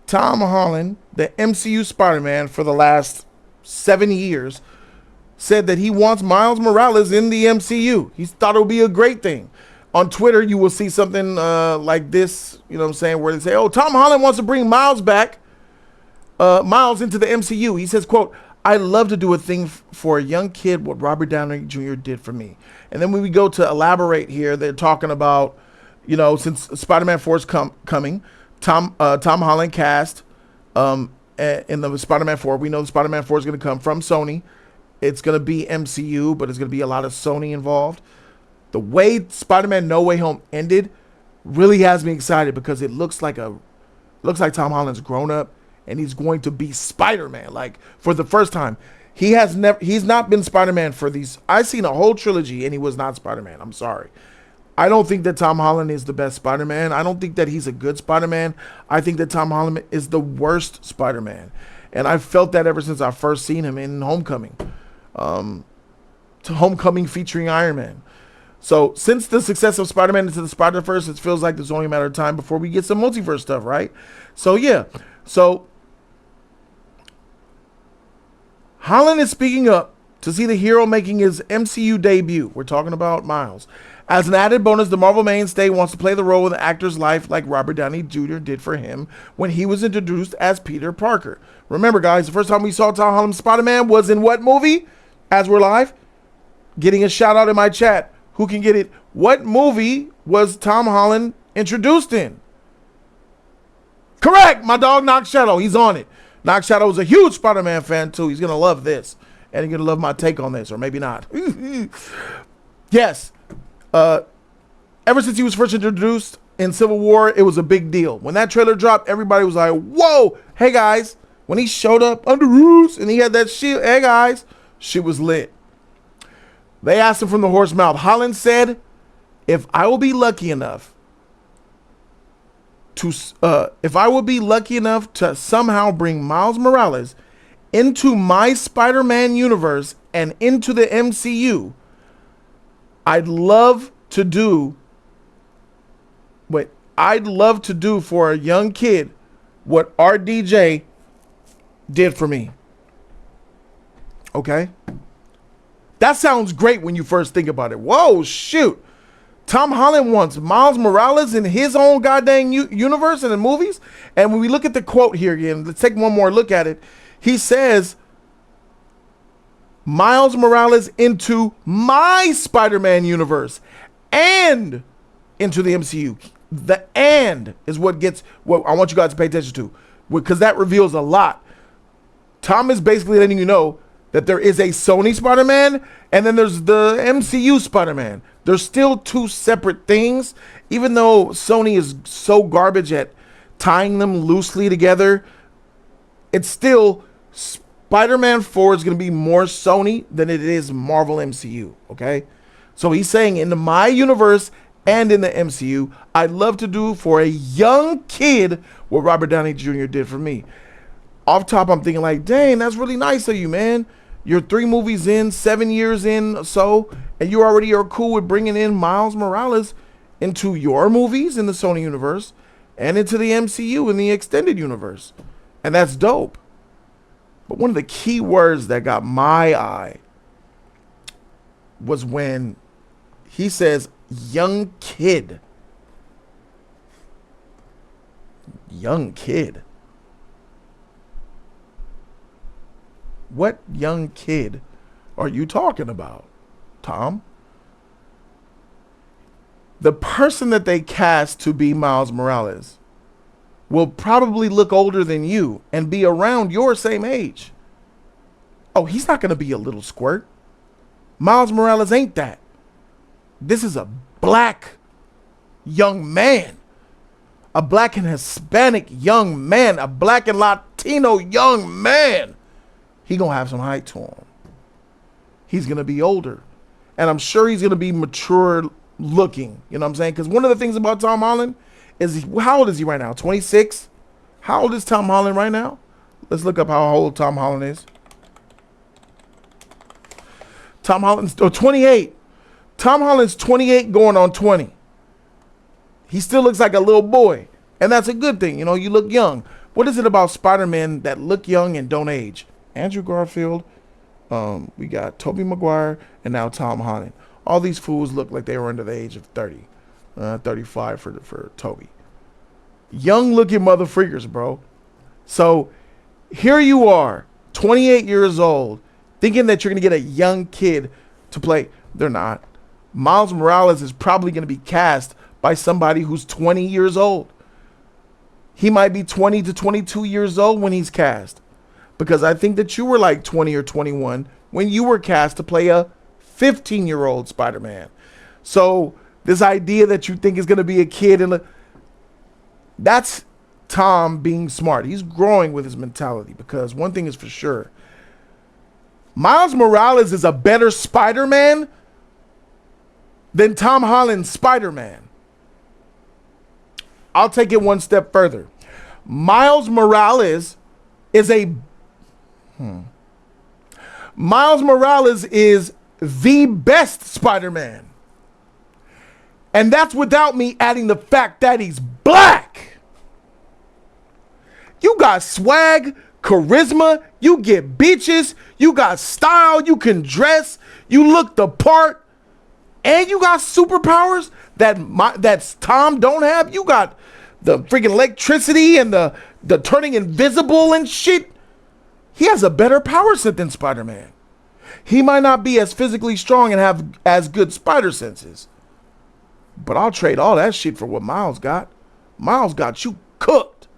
Tom Holland, the MCU Spider-Man for the last 7 years, said that he wants Miles Morales in the MCU. He thought it would be a great thing. On Twitter, you will see something like this, you know what I'm saying, where they say, oh, Tom Holland wants to bring Miles back, Miles into the MCU. He says, quote, I love to do a thing for a young kid what Robert Downey Jr. did for me. And then when we go to elaborate here, they're talking about, you know, since Spider-Man 4 is coming, Tom Holland cast in the Spider-Man 4. We know the Spider-Man 4 is going to come from Sony. It's going to be MCU, but it's going to be a lot of Sony involved. The way Spider-Man No Way Home ended really has me excited because it looks like Tom Holland's grown up and he's going to be Spider-Man, like, for the first time. He's not been Spider-Man for these. I've seen a whole trilogy and he was not Spider-Man. I'm sorry. I don't think that Tom Holland is the best Spider-Man. I don't think that he's a good Spider-Man. I think that Tom Holland is the worst Spider-Man. And I've felt that ever since I first seen him in Homecoming. To Homecoming featuring Iron Man. So since the success of Spider-Man Into the Spider-Verse, it feels like it's only a matter of time before we get some multiverse stuff, right? So yeah. So Holland is speaking up to see the hero making his MCU debut. We're talking about Miles. As an added bonus, the Marvel mainstay wants to play the role in the actor's life like Robert Downey Jr. did for him when he was introduced as Peter Parker. Remember, guys, the first time we saw Tom Holland's Spider-Man was in what movie? As we're live, getting a shout out in my chat. Who can get it? What movie was Tom Holland introduced in? Correct, my dog Knock Shadow. He's on it. Knock Shadow is a huge Spider-Man fan too. He's gonna love this, and he's gonna love my take on this, or maybe not. Yes. Ever since he was first introduced in Civil War, it was a big deal. When that trailer dropped, everybody was like, whoa, hey guys. When he showed up under Roos and he had that shield, hey guys, shit was lit. They asked him from the horse mouth. Holland said, if I will be lucky enough to somehow bring Miles Morales into my Spider-Man universe and into the MCU, I'd love to do for a young kid what RDJ did for me. Okay? That sounds great when you first think about it. Whoa, shoot. Tom Holland wants Miles Morales in his own goddamn universe in the movies. And when we look at the quote here again, let's take one more look at it. He says, Miles Morales into my Spider-Man universe and into the MCU. The and is what I want you guys to pay attention to, because that reveals a lot. Tom is basically letting you know that there is a Sony Spider-Man and then there's the MCU Spider-Man. There's still two separate things, even though Sony is so garbage at tying them loosely together. It's still Spider-Man 4 is going to be more Sony than it is Marvel MCU, okay? So he's saying in my universe and in the MCU, I'd love to do for a young kid what Robert Downey Jr. did for me. Off top, I'm thinking like, dang, that's really nice of you, man. You're 3 movies in, 7 years in, so, and you already are cool with bringing in Miles Morales into your movies in the Sony universe and into the MCU in the extended universe. And that's dope. But one of the key words that got my eye was when he says, young kid. Young kid. What young kid are you talking about, Tom? The person that they cast to be Miles Morales will probably look older than you and be around your same age. Oh, he's not going to be a little squirt. Miles Morales ain't that. This is a black young man. A black and Hispanic young man. A black and Latino young man. He going to have some height to him. He's going to be older. And I'm sure he's going to be mature looking. You know what I'm saying? Because one of the things about Tom Holland is, how old is he right now? 26? How old is Tom Holland right now? Let's look up how old Tom Holland is. Tom Holland's 28. Tom Holland's 28 going on 20. He still looks like a little boy. And that's a good thing. You know, you look young. What is it about Spider-Man that look young and don't age? Andrew Garfield, we got Tobey Maguire, and now Tom Holland. All these fools look like they were under the age of 30, 35 for Tobey. Young looking mother freakers, bro. So here you are, 28 years old, thinking that you're going to get a young kid to play. They're not. Miles Morales is probably going to be cast by somebody who's 20 years old. He might be 20 to 22 years old when he's cast. Because I think that you were like 20 or 21 when you were cast to play a 15-year-old Spider-Man. So this idea that you think is going to be a kid, that's Tom being smart. He's growing with his mentality, because one thing is for sure. Miles Morales is a better Spider-Man than Tom Holland's Spider-Man. I'll take it one step further. Miles Morales is Miles Morales is the best Spider-Man. And that's without me adding the fact that he's black. You got swag, charisma, you get bitches, you got style, you can dress, you look the part, and you got superpowers that's Tom don't have. You got the freaking electricity and the turning invisible and shit. He has a better power set than Spider-Man. He might not be as physically strong and have as good spider senses, but I'll trade all that shit for what Miles got. Miles got you cooked.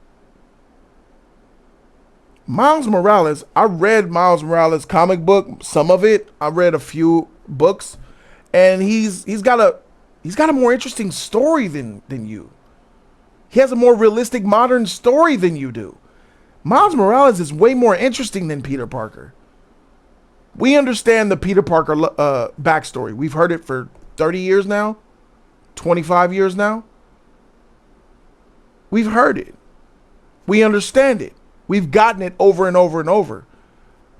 Miles Morales, I read Miles Morales comic book, some of it. I read a few books, and he's got a more interesting story than you. He has a more realistic modern story than you do. Miles Morales is way more interesting than Peter Parker. We understand the Peter Parker backstory. We've heard it for 30 years now, 25 years now. We've heard it. We understand it. We've gotten it over and over and over.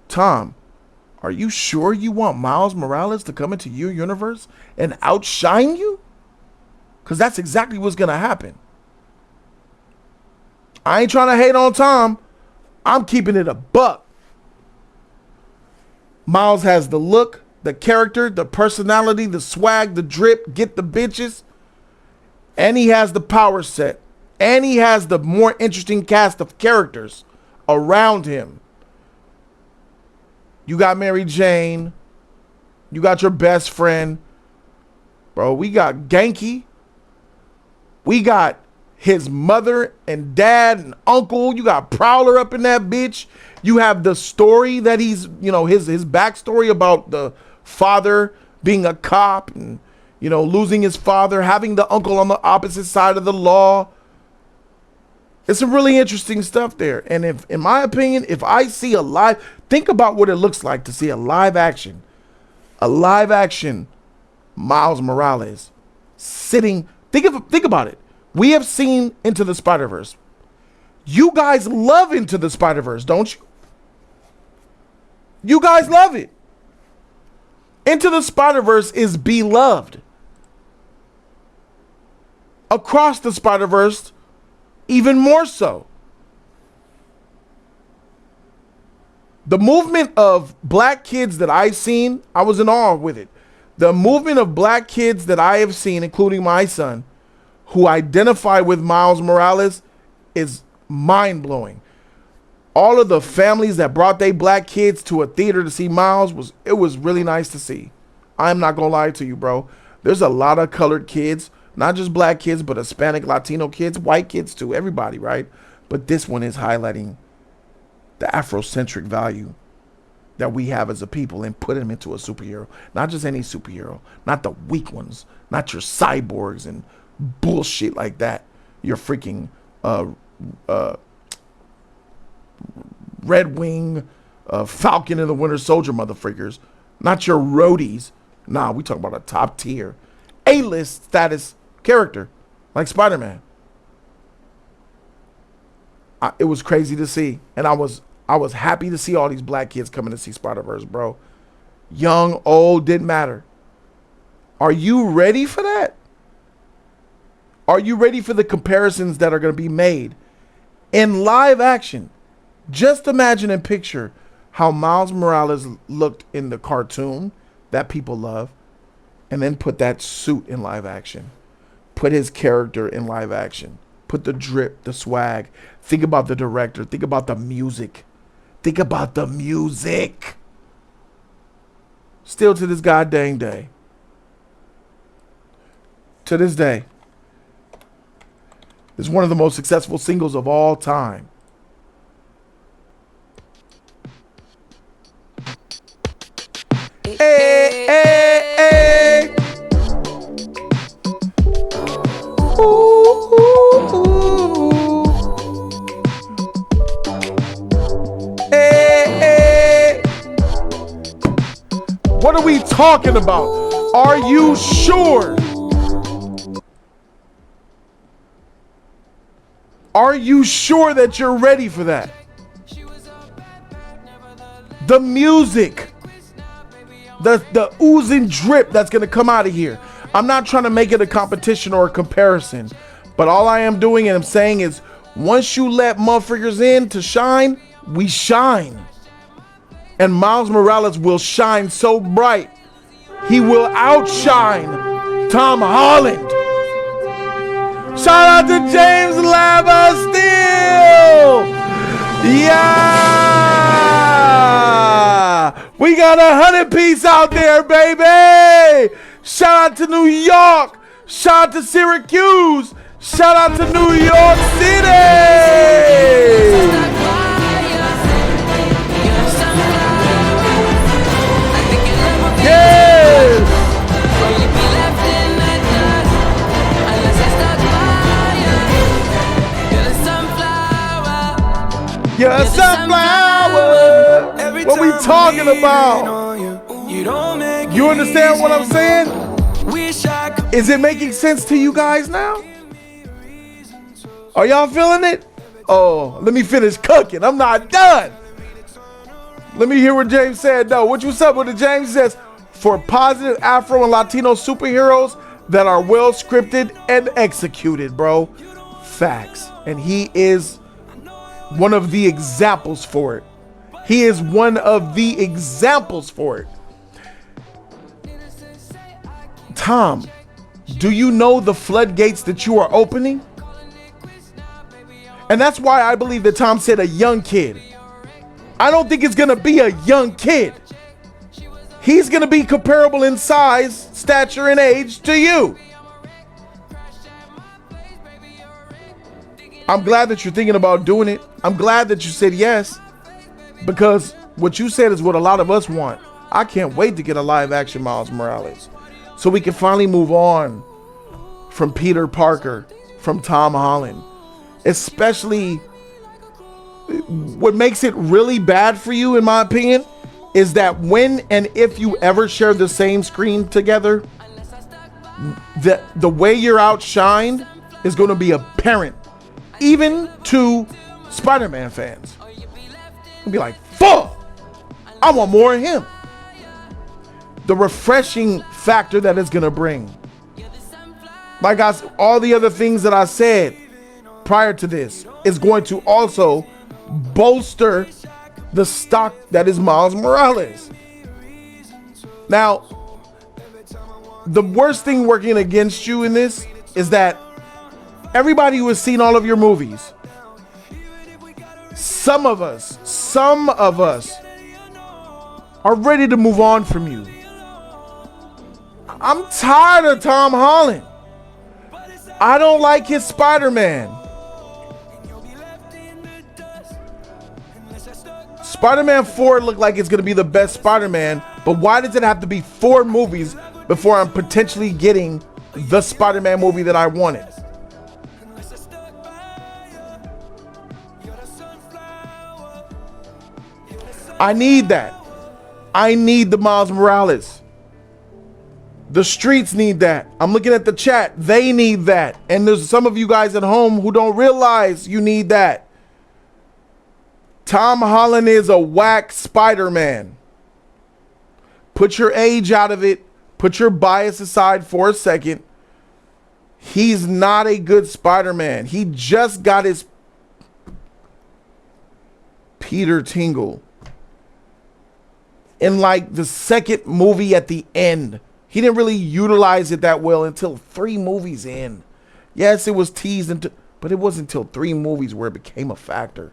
Tom, are you sure you want Miles Morales to come into your universe and outshine you? Because that's exactly what's going to happen. I ain't trying to hate on Tom. I'm keeping it a buck. Miles has the look, the character, the personality, the swag, the drip, get the bitches. And he has the power set. And he has the more interesting cast of characters around him. You got Mary Jane. You got your best friend. Bro, we got Genki. We got his mother and dad and uncle. You got Prowler up in that bitch. You have the story that he's, his backstory about the father being a cop and, losing his father, having the uncle on the opposite side of the law. It's some really interesting stuff there. And if, in my opinion, if I see think about what it looks like to see a live action Miles Morales sitting. Think about it. We have seen Into the Spider-Verse. You guys love Into the Spider-Verse, don't you? You guys love it. Into the Spider-Verse is beloved. Across the Spider-Verse, even more so. The movement of black kids that I've seen, I was in awe with it. The movement of black kids that I have seen, including my son, who identify with Miles Morales, is mind-blowing. All of the families that brought their black kids to a theater to see Miles, it was really nice to see. I'm not gonna lie to you, bro. There's a lot of colored kids, not just black kids, but Hispanic, Latino kids, white kids too, everybody, right? But this one is highlighting the Afrocentric value that we have as a people and put him into a superhero. Not just any superhero, not the weak ones, not your cyborgs and bullshit like that. Your freaking Red Wing, Falcon and the Winter Soldier motherfuckers. Not your roadies. Nah, we talking about a top tier, A-list status character like Spider-Man. It was crazy to see, and I was happy to see all these black kids coming to see Spider-Verse, bro. Young, old, didn't matter. Are you ready for that? Are you ready for the comparisons that are going to be made? In live action, just imagine and picture how Miles Morales looked in the cartoon that people love, and then put that suit in live action. Put his character in live action. Put the drip, the swag. Think about the director. Think about the music. Think about the music. Still to this goddamn day. To this day. It's one of the most successful singles of all time. Hey, hey, hey. Ooh, ooh, ooh. Hey, hey. What are we talking about? Are you sure? Are you sure that you're ready for that? The music. The ooze and drip that's going to come out of here. I'm not trying to make it a competition or a comparison, but all I am doing and I'm saying is once you let motherfuckers in to shine, we shine. And Miles Morales will shine so bright, he will outshine Tom Holland. Shout out to James Lavasteel. Yeah. We got 100-piece out there, baby. Shout out to New York. Shout out to Syracuse. Shout out to New York City. Yes. You're a sunflower. What we talking about? You understand what I'm saying? Is it making sense to you guys now? Are y'all feeling it? Oh, let me finish cooking. I'm not done. Let me hear what James said. No, what's up with it? James says, for positive Afro and Latino superheroes that are well scripted and executed, bro. Facts. And he is one of the examples for it. He is one of the examples for it. Tom, do you know the floodgates that you are opening? And that's why I believe that Tom said a young kid. I don't think it's going to be a young kid. He's going to be comparable in size, stature, and age to you. I'm glad that you're thinking about doing it. I'm glad that you said yes, because what you said is what a lot of us want. I can't wait to get a live action Miles Morales so we can finally move on from Peter Parker, from Tom Holland. Especially what makes it really bad for you, in my opinion, is that when and if you ever share the same screen together, the way you're outshined is going to be apparent. Even to Spider-Man fans. They'll be like, fuck, I want more of him. The refreshing factor that it's going to bring. Like all the other things that I said prior to this is going to also bolster the stock that is Miles Morales. Now, the worst thing working against you in this is that everybody who has seen all of your movies, some of us are ready to move on from you. I'm tired of Tom Holland. I don't like his Spider-Man. Spider-Man 4 looked like it's going to be the best Spider-Man, but why does it have to be 4 movies before I'm potentially getting the Spider-Man movie that I wanted? I need that. I need the Miles Morales. The streets need that. I'm looking at the chat. They need that. And there's some of you guys at home who don't realize you need that. Tom Holland is a whack Spider-Man. Put your age out of it. Put your bias aside for a second. He's not a good Spider-Man. He just got his Peter Tingle in like the second movie at the end. He didn't really utilize it that well until 3 movies in. Yes, it was teased, but it wasn't until 3 movies where it became a factor.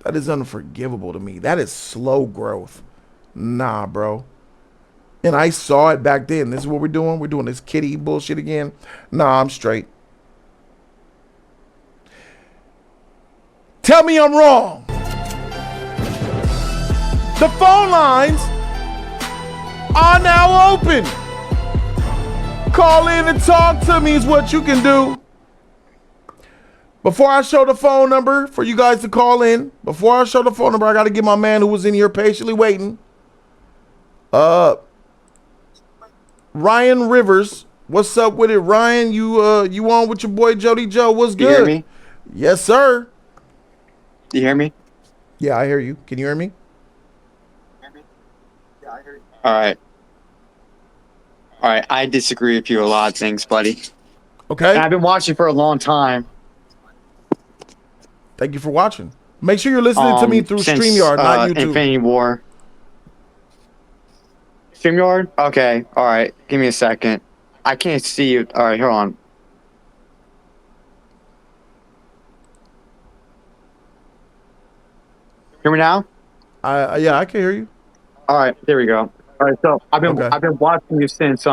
That is unforgivable to me. That is slow growth. Nah, bro. And I saw it back then. This is what we're doing. We're doing this kiddy bullshit again. Nah, I'm straight. Tell me I'm wrong. The phone lines are now open. Call in and talk to me is what you can do. Before I show the phone number for you guys to call in, I got to get my man who was in here patiently waiting. Ryan Rivers, what's up with it, Ryan? You on with your boy Jody Joe? What's good? You hear me? Yes, sir. You hear me? Yeah, I hear you. Can you hear me? All right. I disagree with you a lot of things, buddy. Okay. And I've been watching for a long time. Thank you for watching. Make sure you're listening to me through StreamYard, not YouTube. Infinity War. StreamYard? Okay. All right. Give me a second. I can't see you. All right. Hold on. Hear me now? Yeah, I can hear you. All right. There we go. All right. So I've been watching you since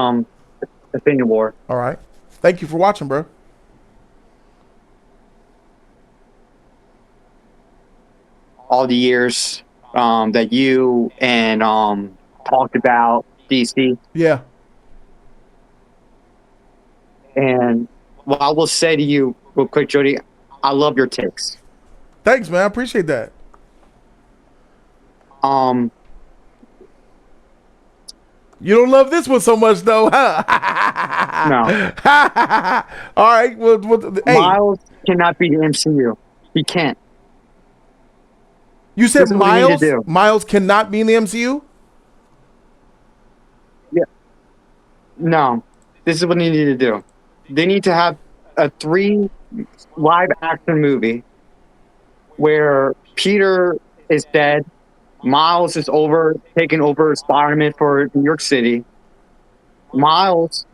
Infinity War. All right. Thank you for watching, bro. All the years that you and talked about DC. Yeah. And what I will say to you real quick, Jody, I love your takes. Thanks, man. I appreciate that. You don't love this one so much, though, huh? No. All right. Well, hey. Miles cannot be the MCU. He can't. You said Miles cannot be in the MCU? Yeah. No. This is what they need to do. They need to have a 3 live action movie where Peter is dead, Miles is taking over Spider-Man for New York City. Miles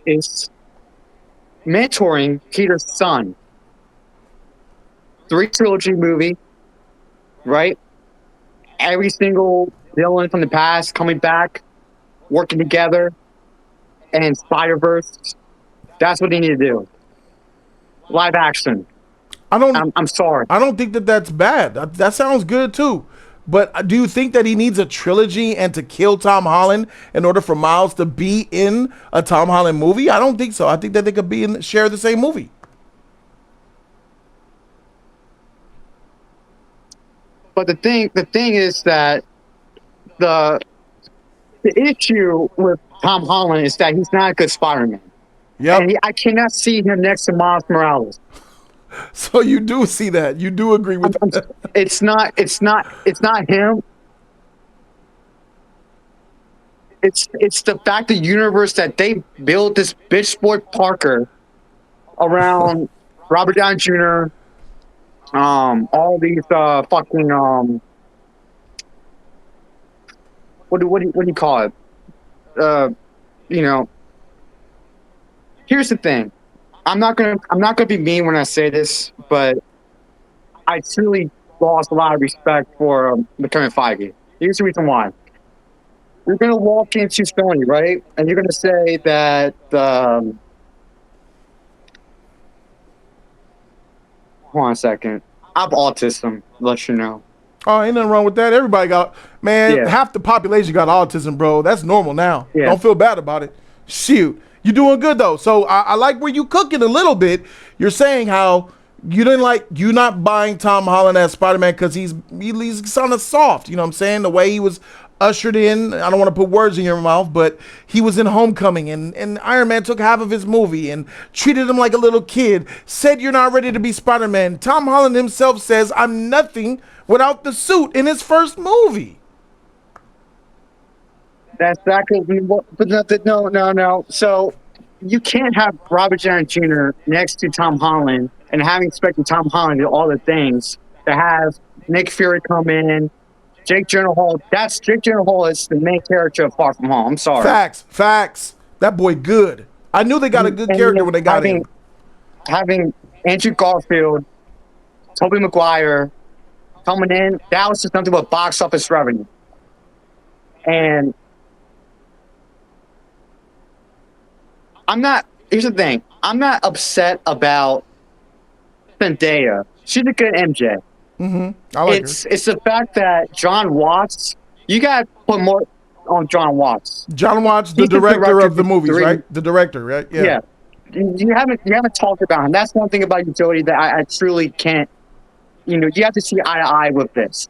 is mentoring Peter's son. 3 trilogy movie, right? Every single villain from the past coming back, working together, and Spider-Verse. That's what they need to do. Live action. I'm sorry. I don't think that's bad. That sounds good too. But do you think that he needs a trilogy and to kill Tom Holland in order for Miles to be in a Tom Holland movie? I don't think so. I think that they could share the same movie. But the thing is that the issue with Tom Holland is that he's not a good Spider-Man. Yeah. And I cannot see him next to Miles Morales. So you do see that. You do agree with that. It's not him. It's the fact the universe that they built this bitch sport Parker around Robert Downey Jr. All these fucking what do you call it? Here's the thing. I'm not gonna be mean when I say this, but I truly lost a lot of respect for Kevin Feige. Here's the reason why. You're gonna walk into Sony, right? And you're gonna say that hold on a second. I have autism, let you know. Oh, ain't nothing wrong with that. Everybody got, man, Yeah. half the population got autism, bro. That's normal now. Yeah. Don't feel bad about it. Shoot. You're doing good, though. So I like where you cooking a little bit. You're saying how you didn't like, you not buying Tom Holland as Spider-Man because he's kind of soft. You know what I'm saying? The way he was ushered in, I don't want to put words in your mouth, but he was in Homecoming and Iron Man took half of his movie and treated him like a little kid, said you're not ready to be Spider-Man. Tom Holland himself says, I'm nothing without the suit in his first movie. That's exactly what, but no. So you can't have Robert Downey Jr. next to Tom Holland and having expected Tom Holland to do all the things to have Nick Fury come in, Jake Gyllenhaal. That's Jake Gyllenhaal is the main character of Far From Home. I'm sorry. Facts. That boy good. I knew they got a And good character when they got him. having Andrew Garfield, Tobey Maguire coming in, that was just nothing but box office revenue. And here's the thing, I'm not upset about Zendaya. She's a good MJ. I like her. It's the fact that John Watts, you gotta put more on John Watts. John Watts, the He's director of the for movies, 3. right? The director, right? Yeah. You haven't talked about him. That's one thing about you, Jody, that I truly can't. You have to see eye to eye with this.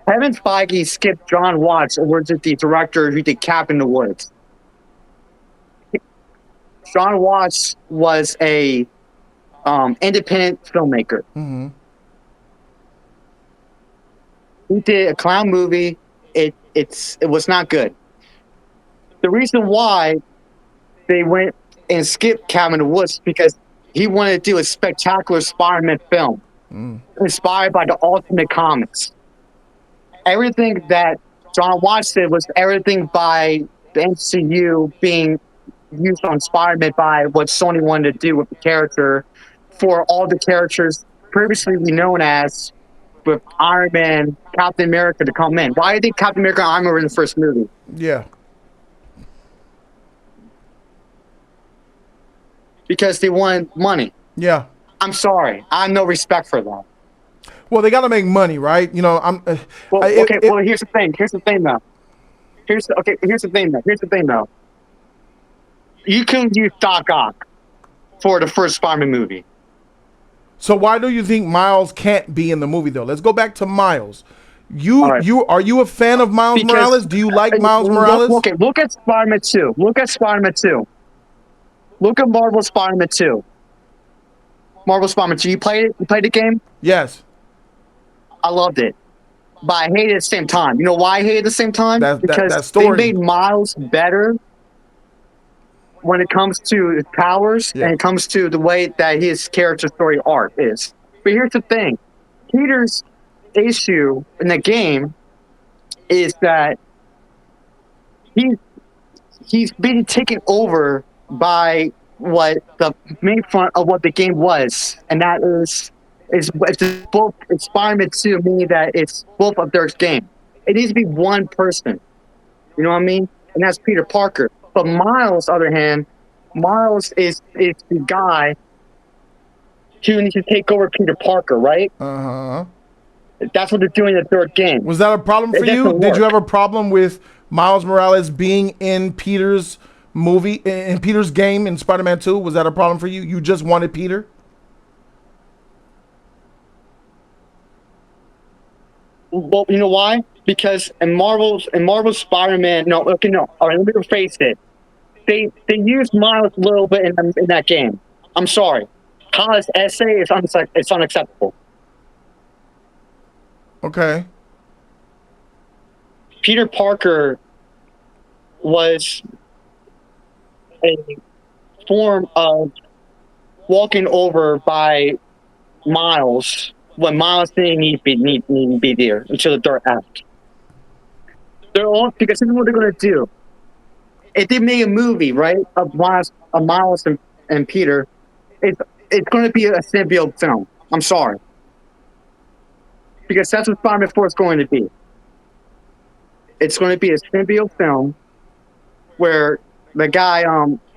Kevin Feige skipped John Watts, or was it the director who did Cap in the Woods? John Watts was a independent filmmaker. He did a clown movie. It was not good. The reason why they went and skipped Cap in the Woods because he wanted to do a spectacular Spider-Man film inspired by the Ultimate Comics. Everything that John Watts did was everything by the MCU being used on Spider-Man by what Sony wanted to do with the character for all the characters previously known as with Iron Man, Captain America to come in. Why do you think Captain America and Iron Man were in the first movie? Yeah. Because they wanted money. Yeah. I'm sorry. I have no respect for that. Well, they got to make money, right? Well, here's the thing. Here's the thing, though. Here's the thing, though. You can use Doc Ock for the first Spider-Man movie. So why do you think Miles can't be in the movie though? Let's go back to Miles. Right. Are you a fan of Miles Morales? Do you like Miles Morales? Okay, look at Spider-Man 2. Look at Marvel Spider-Man 2. Marvel Spider-Man 2. You played it? You played the game? Yes. I loved it. But I hated it at the same time. You know why I hated it at the same time? Because that story. they made Miles better when it comes to his powers and it comes to the way that his character story arc is. But here's the thing. Peter's issue in the game is that he's being taken over by what the main front of what the game was, and that is both Spider-Man 2, meaning that it's both of their game. It needs to be one person. You know what I mean? And that's Peter Parker. But Miles, on the other hand, Miles is the guy who needs to take over Peter Parker, right? That's what they're doing in the third game. Was that a problem for you? Did you have a problem with Miles Morales being in Peter's movie, in Peter's game in Spider-Man 2? Was that a problem for you? You just wanted Peter? Well, you know why? Because in Marvel's Spider-Man, all right, let me rephrase it. They used Miles a little bit in that game. I'm sorry. Kyle's essay is unacceptable. Okay. Peter Parker was a form of walking over by Miles when Miles didn't need to be there until the third act. Because this is what they're going to do. If they make a movie, right, of Miles and Peter, it's going to be a symbiote film. I'm sorry. Because that's what Spider-Man 4 is going to be. It's going to be a symbiote film where the guy,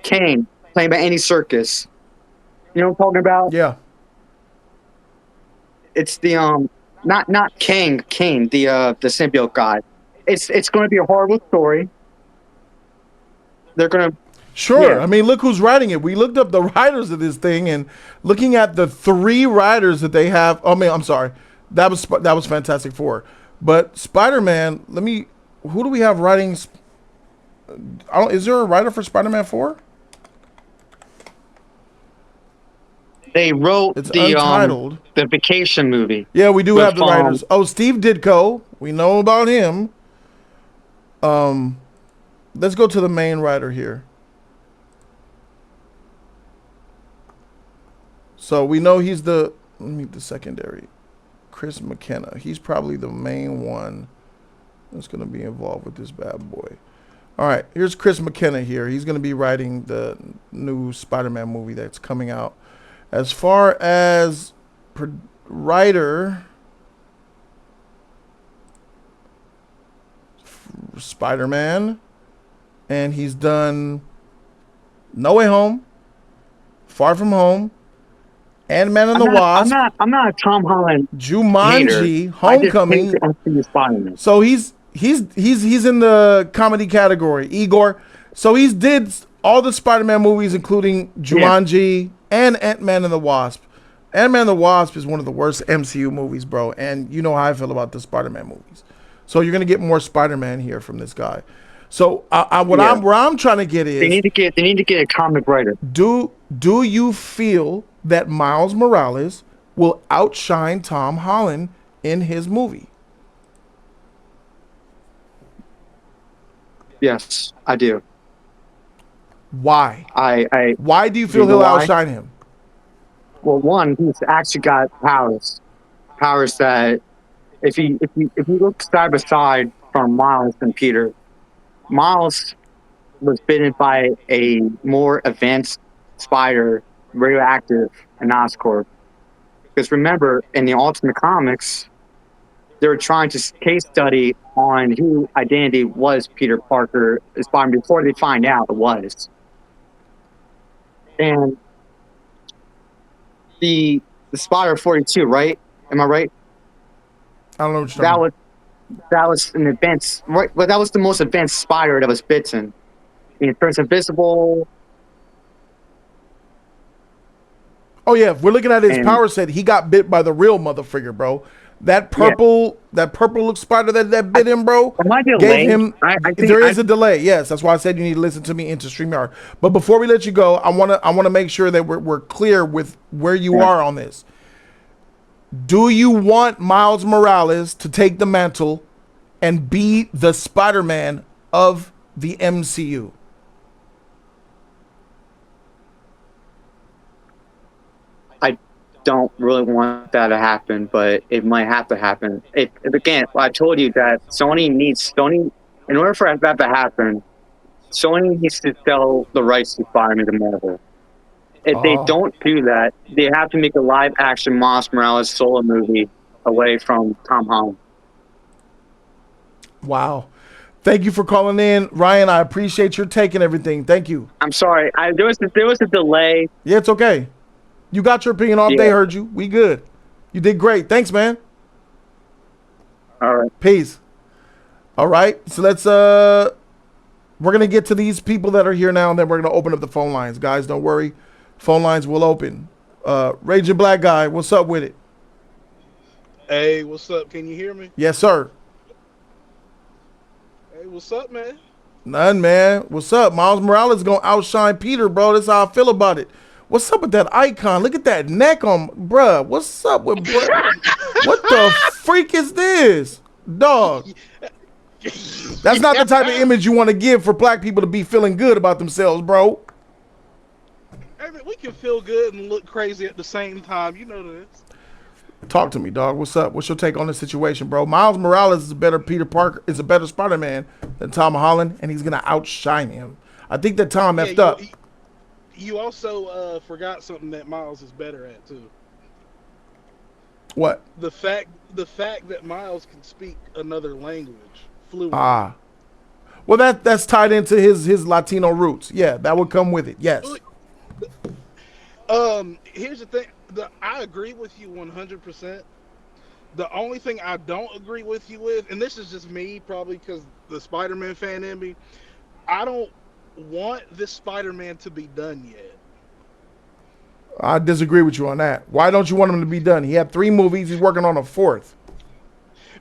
Kane, played by Andy Serkis. You know what I'm talking about? Yeah. It's the, not Kane, the symbiote guy. It's going to be a horrible story. They're going to... Sure. Yeah. I mean, look who's writing it. We looked up the writers of this thing, and looking at the 3 writers that they have. Oh, man, I'm sorry. That was Fantastic Four. But Spider-Man, who do we have writing? Is there a writer for Spider-Man 4? They wrote it's untitled. The Vacation movie. Yeah, we do have the writers. Oh, Steve Ditko. We know about him. Let's go to the main writer here. So we know he's the secondary Chris McKenna. He's probably the main one that's going to be involved with this bad boy. All right, here's Chris McKenna here. He's going to be writing the new Spider-Man movie that's coming out. As far as writer, Spider-Man, and he's done No Way Home, Far From Home, Ant-Man and the Wasp. I'm not a Tom Holland Jumanji, hater. Homecoming. I just hate the MCU Spider-Man. So he's in the comedy category. Igor. So he's did all the Spider-Man movies, including Jumanji and Ant-Man and the Wasp. Ant-Man and the Wasp is one of the worst MCU movies, bro. And you know how I feel about the Spider-Man movies. So you're gonna get more Spider-Man here from this guy. So where I'm trying to get is they need to get a comic writer. Do you feel that Miles Morales will outshine Tom Holland in his movie? Yes, I do. Why? Why do you feel he'll outshine him? Well, one, he's actually got powers that if you look side by side from Miles and Peter, Miles was bitten by a more advanced spider, radioactive, and Oscorp. Because remember, in the Ultimate Comics, they were trying to case study on who identity was Peter Parker Spider-Man before they find out it was. And the Spider 42, right? Am I right? I don't know what you're talking about. That was an advanced, right? But that was the most advanced spider that was bitten. It turns invisible. Oh yeah, if we're looking at his power set, he got bit by the real motherfucker, bro. That purple look spider that bit him, bro. Am I delayed? Gave him. There is a delay. Yes, that's why I said you need to listen to me into StreamYard. But before we let you go, I wanna make sure that we're clear with where you are on this. Do you want Miles Morales to take the mantle and be the Spider-Man of the MCU? I don't really want that to happen, but it might have to happen. Again, I told you that Sony, in order for that to happen, Sony needs to sell the rights to Spider-Man to Marvel. If they don't do that, they have to make a live-action Miles Morales solo movie away from Tom Holland. Wow. Thank you for calling in, Ryan. I appreciate your taking everything. Thank you. I'm sorry. There was a delay. Yeah, it's okay. You got your opinion off. Yeah. They heard you. We good. You did great. Thanks, man. All right. Peace. All right. So let's we're gonna get to these people that are here now, and then we're gonna open up the phone lines. Guys, don't worry. Phone lines will open. Raging Black Guy, what's up with it? Hey, what's up? Can you hear me? Yes, sir. Hey, what's up, man? None, man. What's up? Miles Morales is gonna outshine Peter, bro. That's how I feel about it. What's up with that icon? Look at that neck on, bruh. What's up with, bruh? What the freak is this? Dog. That's not the type of image you want to give for black people to be feeling good about themselves, bro. I mean, we can feel good and look crazy at the same time. You know this. Talk to me, dog. What's up? What's your take on the situation, bro? Miles Morales is a better Peter Parker, is a better Spider-Man than Tom Holland, and he's gonna outshine him. I think that Tom effed up. You also forgot something that Miles is better at too. What? The fact that Miles can speak another language fluently. Well, that's tied into his Latino roots. Yeah, that would come with it. Yes. Here's the thing. I agree with you 100%. The only thing I don't agree with you with, and this is just me, probably because the Spider-Man fan in me, I don't want this Spider-Man to be done yet. I disagree with you on that. Why don't you want him to be done? He had 3 movies. He's working on a 4th.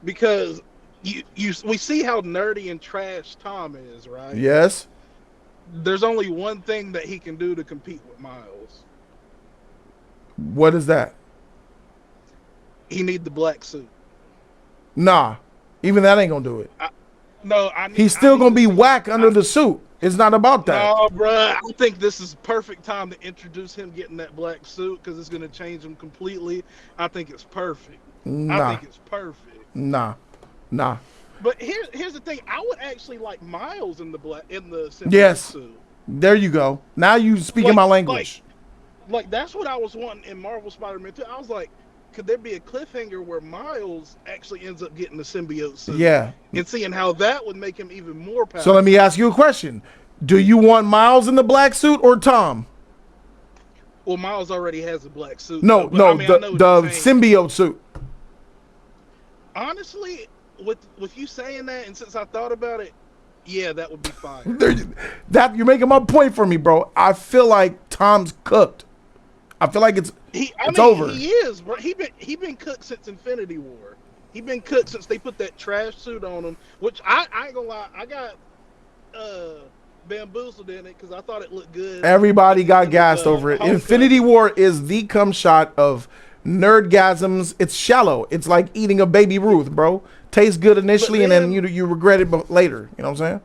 Because we see how nerdy and trash Tom is, right? Yes. There's only one thing that he can do to compete with Miles. What is that? He need the black suit. Nah, even that ain't gonna do it. He's still gonna be whack under the suit. It's not about that. No, bruh. I think this is perfect time to introduce him getting that black suit because it's gonna change him completely. I think it's perfect. I Nah, think it's perfect. nah. But here's the thing. I would actually like Miles in the symbiote Yes, suit. there you go. Now you speaking Like my like language. like that's what I was wanting in Marvel Spider-Man 2. I was like, could there be a cliffhanger where Miles actually ends up getting the symbiote suit Yeah. and seeing how that would make him even more So powerful? let me ask you a question. Do you want Miles in the black suit or Tom? Well, Miles already has a black suit No, though, but I mean, I the know what you're the saying. symbiote suit. Honestly, with you saying that, and since I thought about it, yeah, that would be fire. That you're making my point for me, bro. I feel like Tom's cooked. I feel like I it's mean, over. he is, bro. He been cooked since Infinity War. He been cooked since they put that trash suit on him. Which I ain't gonna lie, I got bamboozled in it because I thought it looked good Everybody at the got end of gassed over it. Infinity Homecoming. War is the cum shot of nerdgasms. It's shallow. It's like eating a baby Ruth, bro. Tastes good But initially, and then then, you regret it later. You know what I'm saying?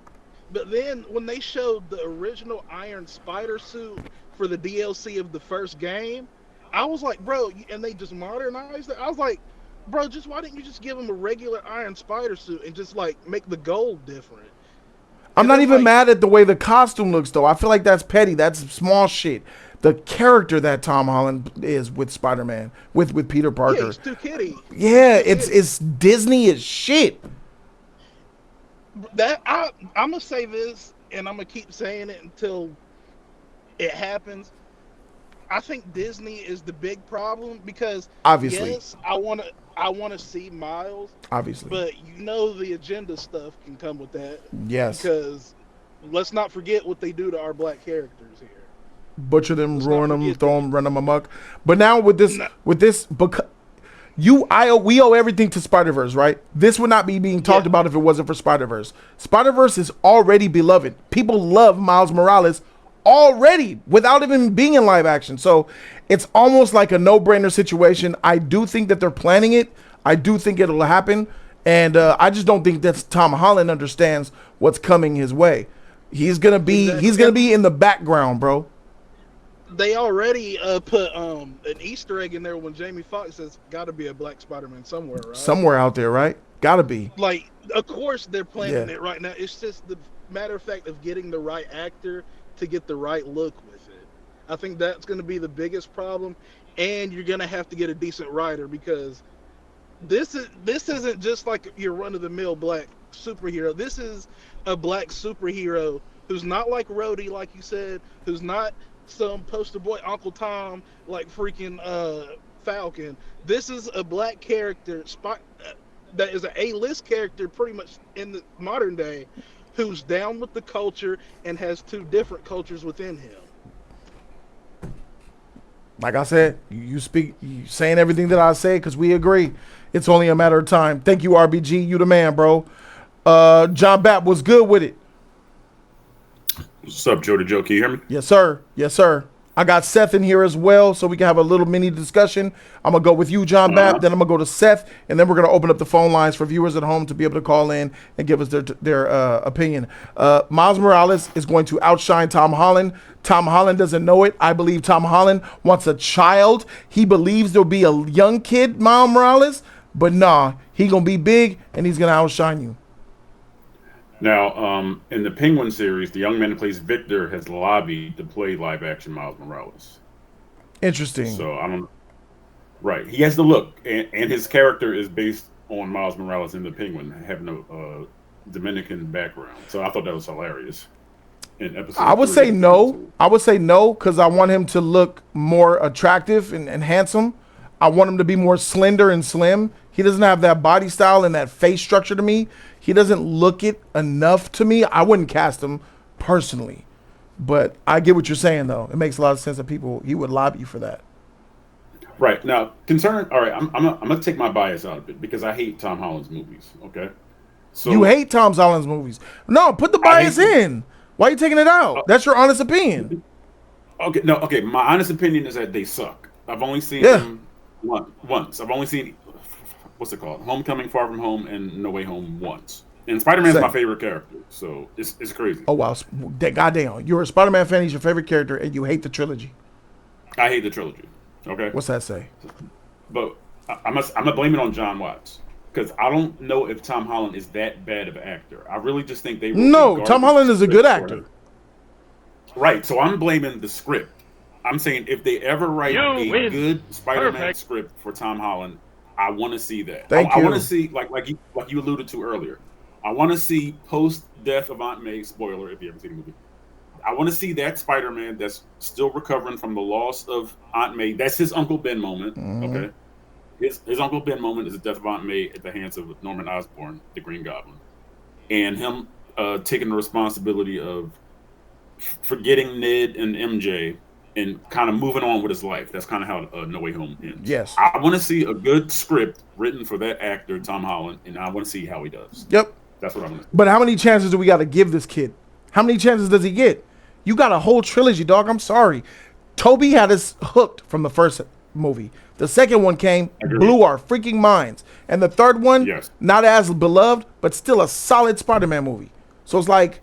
but then when they showed the original Iron Spider suit for the DLC of the first game, I was like, bro, and they just modernized it. I was like, bro, just why didn't you just give him a regular Iron Spider suit and just like make the gold different? I'm And not then even like, mad at the way the costume looks, though. I feel like that's petty. That's small shit. The character that Tom Holland is with Spider-Man, with Peter yeah, Parker. he's too kitty. He's Yeah, too kitty. it's Disney as shit. That I'm gonna say this, and I'm gonna keep saying it until it happens. I think Disney is the big problem because Obviously, yes, I wanna see Miles, obviously, but you know the agenda stuff can come with that yes. because let's not forget what they do to our black characters here. Butcher them, Let's not ruin them, forget throw that. them, run them amok. But now with this, No, because we owe everything to Spider Verse, right? This would not be being talked yeah, about if it wasn't for Spider Verse. Spider Verse is already beloved. People love Miles Morales already without even being in live action. So it's almost like a no brainer situation. I do think that they're planning it. I do think it'll happen, and I just don't think that Tom Holland understands what's coming his way. He's exactly. gonna And be in the background, bro. they already put an Easter egg in there when Jamie Foxx says, "Got to be a black Spider-Man somewhere, right?" Somewhere out there, right? Gotta be. Like, of course they're Yeah. planning it right now. It's just the matter of fact of getting the right actor to get the right look with it. I think that's going to be the biggest problem, and you're going to have to get a decent writer because this isn't just like your run-of-the-mill black superhero. This is a black superhero who's not like Rhodey, like you said, who's not some poster boy Uncle Tom like freaking Falcon. This is a black character that is an A-list character pretty much in the modern day who's down with the culture and has two different cultures within him. Like I said, you saying everything that I say because we agree. It's only a matter of time. Thank you, RBG. You the man, bro. John Bapp was good with it. What's up, Jody Joe? Can you hear me? Yes, sir. Yes, sir. I got Seth in here as well, so we can have a little mini discussion. I'm gonna go with you, John Bapp. Then I'm gonna go to Seth, and then we're gonna open up the phone lines for viewers at home to be able to call in and give us their opinion. Miles Morales is going to outshine Tom Holland. Tom Holland doesn't know it. I believe Tom Holland wants a child. He believes there'll be a young kid, Miles Morales, but nah, he gonna be big and he's gonna outshine you. Now, in the Penguin series, the young man who plays Victor has lobbied to play live-action Miles Morales. Interesting. So I don't. Right, he has the look, and his character is based on Miles Morales in the Penguin, having a Dominican background. So I thought that was hilarious. In episode, I would 3 say of no. season I would say no because I want him to look more attractive and handsome. I want him to be more slender and slim. He doesn't have that body style and that face structure to me. He doesn't look it enough to me. I wouldn't cast him personally. But I get what you're saying, though. It makes a lot of sense that he would lobby for that. 2. Right now, concern. All right, I'm gonna take my bias out of it because I hate Tom Holland's movies. Okay, so You hate Tom Holland's movies. No, put the I hate bias in. Why are you taking it out? That's your honest opinion. Okay, no, okay. My honest opinion is that they suck. I've only seen Yeah. them once. I've only seen what's it called, Homecoming, Far From Home, and No Way Home once. And Spider-Man's Same. my favorite character, so it's crazy. Oh, wow. Goddamn. You're a Spider-Man fan. He's your favorite character, and you hate the trilogy. I hate the trilogy. Okay, What's that say? but I'm gonna blame it on John Watts because I don't know if Tom Holland is that bad of an actor. I really just think they wrote No, Tom Holland is a good script for actor. him. Right, so I'm blaming the script. I'm saying if they ever write a good Spider-Man script for Tom Holland, I want to see that. Thank I you. want to see like you alluded to earlier. I want to see post death of Aunt May. Spoiler if you haven't seen the movie. I want to see that Spider-Man that's still recovering from the loss of Aunt May. That's his Uncle Ben moment. Okay, his Uncle Ben moment is the death of Aunt May at the hands of Norman Osborn, the Green Goblin, and him taking the responsibility of forgetting Ned and MJ and kind of moving on with his life. That's kind of how No Way Home ends. Yes. I want to see a good script written for that actor, Tom Holland, and I want to see how he does. Yep. That's what I want to see. But how many chances do we got to give this kid? How many chances does he get? You got a whole trilogy, dog. I'm sorry. Toby had us hooked from the first movie. The second one came, blew our freaking minds. And the third one, Yes. not as beloved, but still a solid Spider-Man movie. So it's like,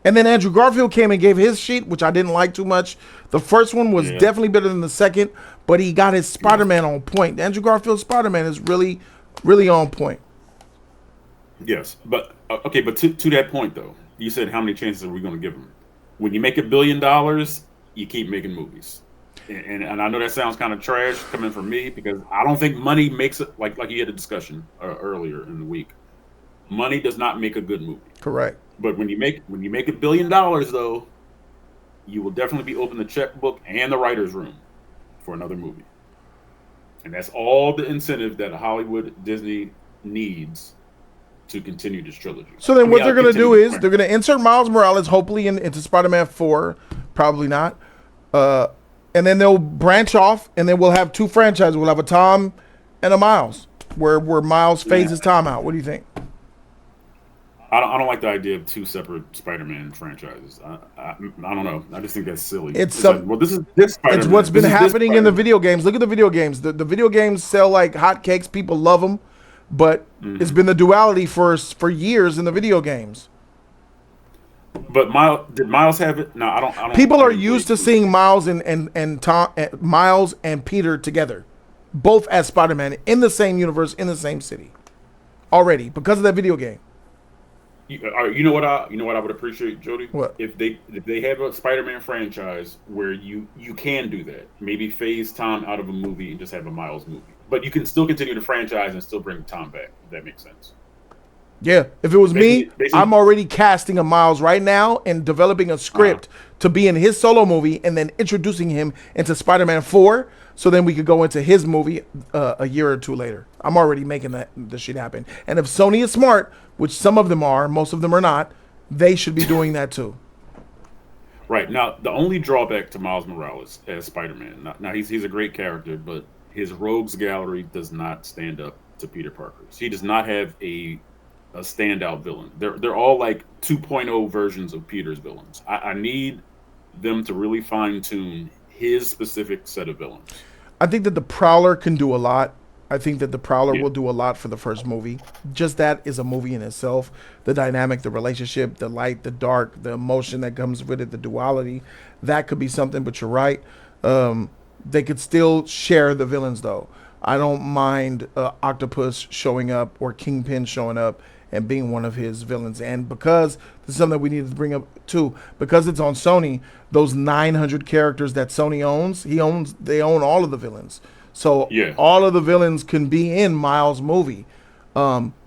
and then Andrew Garfield came and gave his sheet, which I didn't like too much. The first one was definitely better than the second, but he got his Spider-Man on point. Andrew Garfield's Spider-Man is really, really on point. Yes, but okay, but to that point though, you said how many chances are we going to give him? When you make $1 billion, you keep making movies, and I know that sounds kind of trash coming from me because I don't think money makes it like you had a discussion earlier in the week. Money does not make a good movie. Correct. But when you make $1 billion though, you will definitely be open the checkbook and the writer's room for another movie, and that's all the incentive that Hollywood Disney needs to continue this trilogy. So then what they're going to do is they're going to insert Miles Morales, hopefully into Spider-Man 4, probably not. And then they'll branch off, and then we'll have two franchises. We'll have a Tom and a Miles, where Miles fades his time out. What do you think? I don't like the idea of two separate Spider-Man franchises. I don't know. I just think that's silly. It's like, well, this Spider-Man. It's what's been happening in the video games. Look at the video games. The video games sell like hotcakes. People love them. But it's been the duality for years in the video games. But did Miles have it? No, I don't. People are used to seeing Miles and Tom, Miles and Peter together, both as Spider-Man in the same universe in the same city, already because of that video game. You know what I would appreciate, Jody? What? If they have a Spider-Man franchise where you can do that, maybe phase Tom out of a movie and just have a Miles movie. But you can still continue the franchise and still bring Tom back, if that makes sense. Yeah, if it was basically, I'm already casting a Miles right now and developing a script to be in his solo movie and then introducing him into Spider-Man 4 so then we could go into his movie a year or two later. I'm already making the shit happen. And if Sony is smart, which some of them are, most of them are not, they should be doing that too. Right. Now, the only drawback to Miles Morales as Spider-Man, now he's a great character, but his rogues gallery does not stand up to Peter Parker's. He does not have a standout villain. They're all like 2.0 versions of Peter's villains. I need them to really fine-tune his specific set of villains. I think that the Prowler can do a lot. I think that the Prowler will do a lot for the first movie. Just that is a movie in itself. The dynamic, the relationship, the light, the dark, the emotion that comes with it, the duality, that could be something, but you're right. They could still share the villains, though. I don't mind Octopus showing up or Kingpin showing up and being one of his villains. And because this is something that we need to bring up too, because it's on Sony, those 900 characters that Sony owns, they own all of the villains. So all of the villains can be in Miles' movie.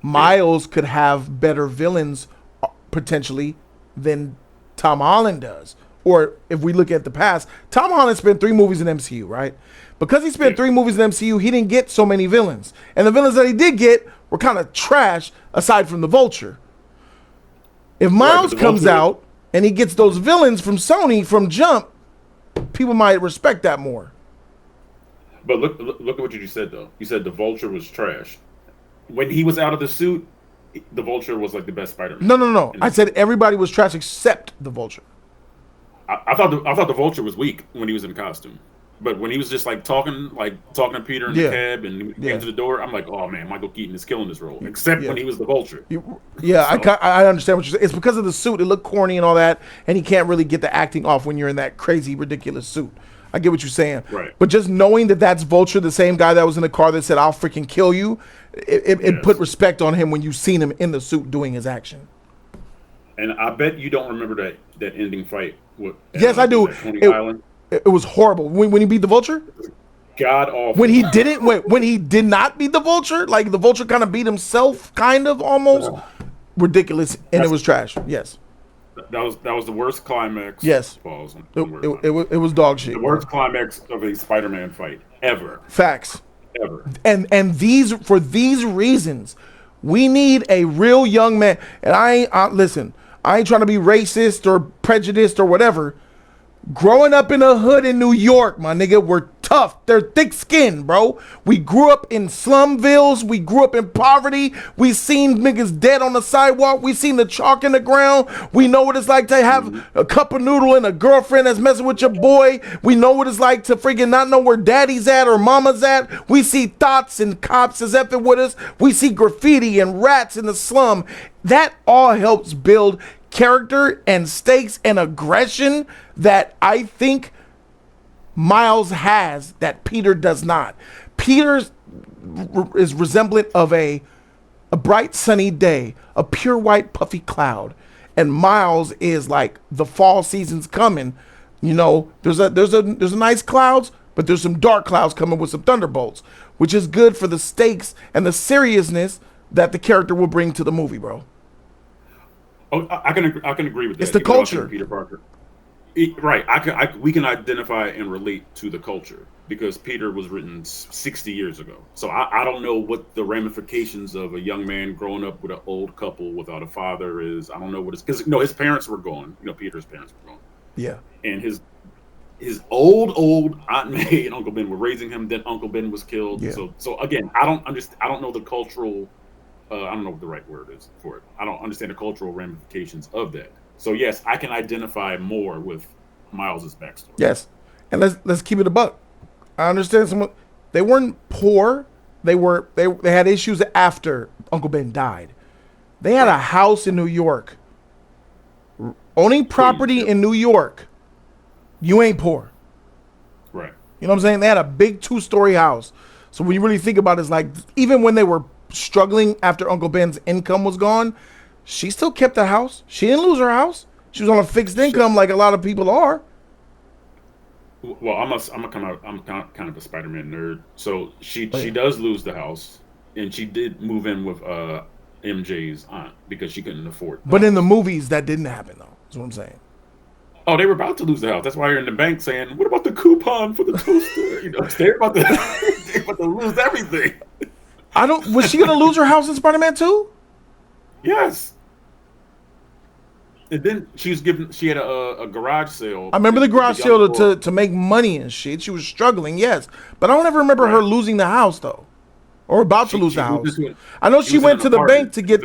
Miles could have better villains potentially than Tom Holland does. Or if we look at the past, Tom Holland spent 3 movies in MCU, right? Because he spent 3 movies in MCU, he didn't get so many villains. And the villains that he did get were kind of trash aside from the Vulture. If Miles comes out and he gets those villains from Sony from Jump, people might respect that more. But look at what you just said, though. You said the Vulture was trash. When he was out of the suit, the Vulture was like the best Spider-Man. No. I said everybody was trash except the Vulture. I thought the Vulture was weak when he was in costume, but when he was just like talking to Peter in the cab and he came to the door, I'm like, oh man, Michael Keaton is killing this role. Except when he was the Vulture. I understand what you're saying. It's because of the suit. It looked corny and all that, and he can't really get the acting off when you're in that crazy, ridiculous suit. I get what you're saying. Right. But just knowing that that's Vulture, the same guy that was in the car that said, I'll freaking kill you, it put respect on him when you seen him in the suit doing his action. And I bet you don't remember that ending fight. Yes, I do. It was horrible. When he beat the Vulture? God awful. When he didn't, when he did not beat the Vulture, like the Vulture kind of beat himself, kind of almost ridiculous, and it was trash. Yes, that was the worst climax. Yes, Pause. It was dog shit. The worst climax of a Spider-Man fight ever. Facts. Ever. And for these reasons, we need a real young man. And listen, I ain't trying to be racist or prejudiced or whatever. Growing up in a hood in New York, my nigga, we're tough. They're thick-skinned, bro. We grew up in slumvilles. We grew up in poverty. We seen niggas dead on the sidewalk. We seen the chalk in the ground. We know what it's like to have a cup of noodle and a girlfriend that's messing with your boy. We know what it's like to freaking not know where daddy's at or mama's at. We see thoughts and cops is effing with us. We see graffiti and rats in the slum. That all helps build character and stakes and aggression that I think Miles has that Peter does not. Peter is resemblant of a bright sunny day, a pure white puffy cloud, and Miles is like the fall season's coming. You know, there's a nice clouds, but there's some dark clouds coming with some thunderbolts, which is good for the stakes and the seriousness that the character will bring to the movie, bro. Oh, I can agree with that. It's the culture. Peter Parker. Right. We can identify and relate to the culture because Peter was written 60 years ago. So I don't know what the ramifications of a young man growing up with an old couple without a father is. I don't know what it's because his parents were gone. Peter's parents were gone. Yeah. And his old Aunt May and Uncle Ben were raising him. Then Uncle Ben was killed. Yeah. So again, I don't understand. I don't know the cultural. I don't know what the right word is for it. I don't understand the cultural ramifications of that. So yes, I can identify more with Miles's backstory. Yes, and let's keep it a buck. I understand they weren't poor. They had issues after Uncle Ben died. They had a house in New York. Owning property in New York, you ain't poor. Right. You know what I'm saying? They had a big 2-story house. So when you really think about it, it's like even when they were struggling after Uncle Ben's income was gone, she still kept the house. She didn't lose her house. She was on a fixed income like a lot of people are. Well, I'm kind of a Spider-Man nerd. So she does lose the house, and she did move in with MJ's aunt because she couldn't afford it. But in the movies, that didn't happen though. That's what I'm saying. Oh, they were about to lose the house. That's why you're in the bank saying, "What about the coupon for the toaster?" They're about to lose everything. Was she gonna lose her house in Spider-Man 2? Yes. And then she had a garage sale. I remember the garage sale to make money and shit. She was struggling, yes. But I don't ever remember her losing the house though. Or about to lose the house. I know she went to the bank to get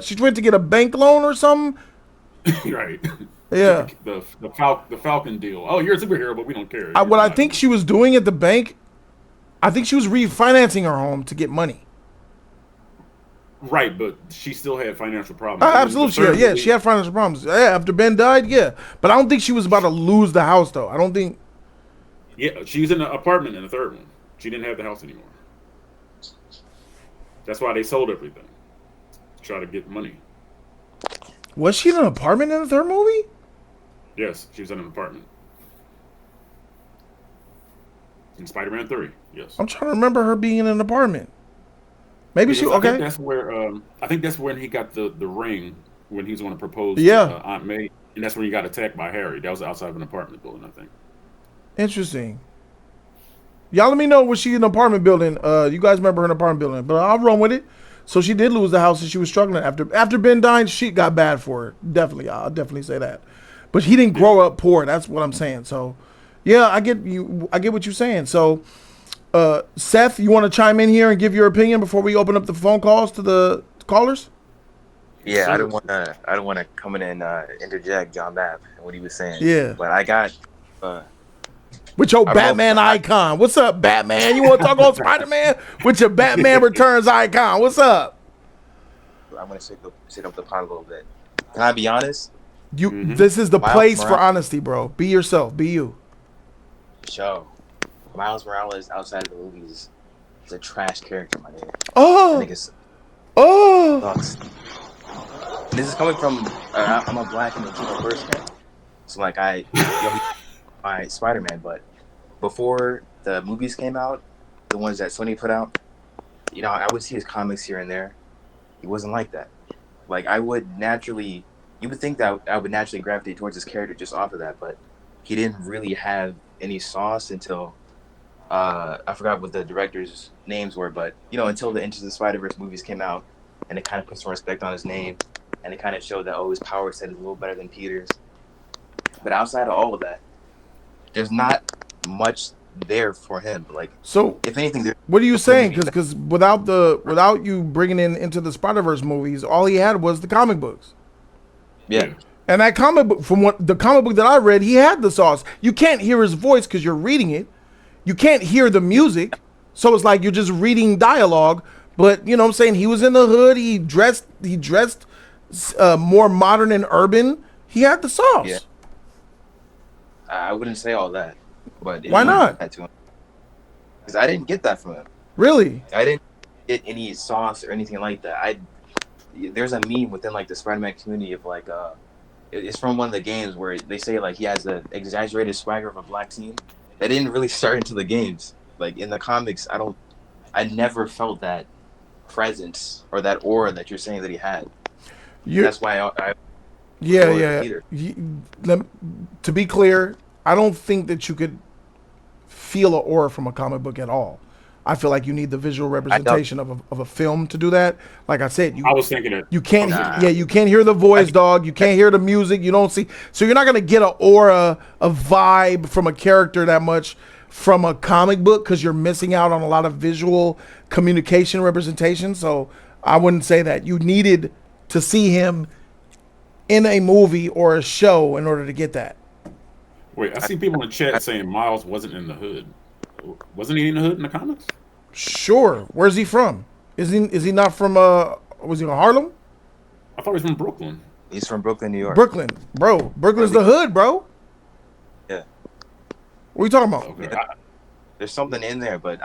she went to get a bank loan or something. Right. Yeah. The Falcon deal. Oh, you're a superhero, but we don't care. What I think she was doing at the bank, I think she was refinancing her home to get money. Right, but she still had financial problems. Absolutely, yeah. She had financial problems. Yeah, after Ben died, yeah. But I don't think she was about to lose the house, though. I don't think. Yeah, she was in an apartment in the third one. She didn't have the house anymore. That's why they sold everything. To try to get money. Was she in an apartment in the third movie? Yes, she was in an apartment. In Spider-Man 3, yes. I'm trying to remember her being in an apartment. Maybe she. Okay. I think that's where. I think that's when he got the ring when he was going to propose to Aunt May, and that's when he got attacked by Harry. That was outside of an apartment building, I think. Interesting. Y'all let me know, was she in an apartment building? You guys remember her in an apartment building, but I'll run with it. So she did lose the house and she was struggling after Ben died. Shit got bad for her. Definitely, I'll definitely say that. But he didn't grow up poor. That's what I'm saying. So, yeah, I get you. I get what you're saying. So. Seth, you want to chime in here and give your opinion before we open up the phone calls to the callers? Yeah, I don't want to come in and interject John Mapp and what he was saying. Yeah, but I got with your Batman icon. What's up, Batman? You want to talk about Spider-Man with your Batman Returns icon? What's up? I'm gonna sit up the pot a little bit. Can I be honest? This is the place for honesty, bro. Be yourself. Be you. Show. Miles Morales outside of the movies is a trash character, my nigga. Oh, I think it's oh. sucks. This is coming from I'm a black and Latino person, so like my Spider-Man, but before the movies came out, the ones that Sony put out, I would see his comics here and there. He wasn't like that. Like you would think that I would naturally gravitate towards his character just off of that, but he didn't really have any sauce until I forgot what the directors' names were, but until the Into the Spider-Verse movies came out, and it kind of put some respect on his name, and it kind of showed that his power set is a little better than Peter's. But outside of all of that, there's not much there for him. Like, So if anything, what are you saying? Because without you bringing in Into the Spider-Verse movies, all he had was the comic books. yeah, And that comic book, from what the comic book that I read, he had the sauce. You can't hear his voice because you're reading it. You can't hear the music, so it's like you're just reading dialogue. But you know what I'm saying? He was in the hood. He dressed more modern and urban. He had the sauce. Yeah. I wouldn't say all that, but Why not? Because I didn't get that from him. Really? I didn't get any sauce or anything like that. There's a meme within like the Spider-Man community of like it's from one of the games where they say like he has the exaggerated swagger of a black team. That didn't really start into the games. Like in the comics, I never felt that presence or that aura that you're saying that he had. That's why I Yeah. To be clear, I don't think that you could feel an aura from a comic book at all. I feel like you need the visual representation of a film to do that. Like I said, I was thinking it. You can't, you can't hear the voice, dog. You can't hear the music. You don't see, so you're not gonna get an aura, a vibe from a character that much from a comic book because you're missing out on a lot of visual communication representation. So I wouldn't say that you needed to see him in a movie or a show in order to get that. Wait, I see people in the chat saying Miles wasn't in the hood. Wasn't he in the hood in the comics? Sure. Where's he from? Is he not from was he in Harlem? I thought he was from Brooklyn. He's from Brooklyn, New York. Brooklyn, bro. Brooklyn's the hood, bro. Yeah. What are you talking about? Okay. There's something in there, but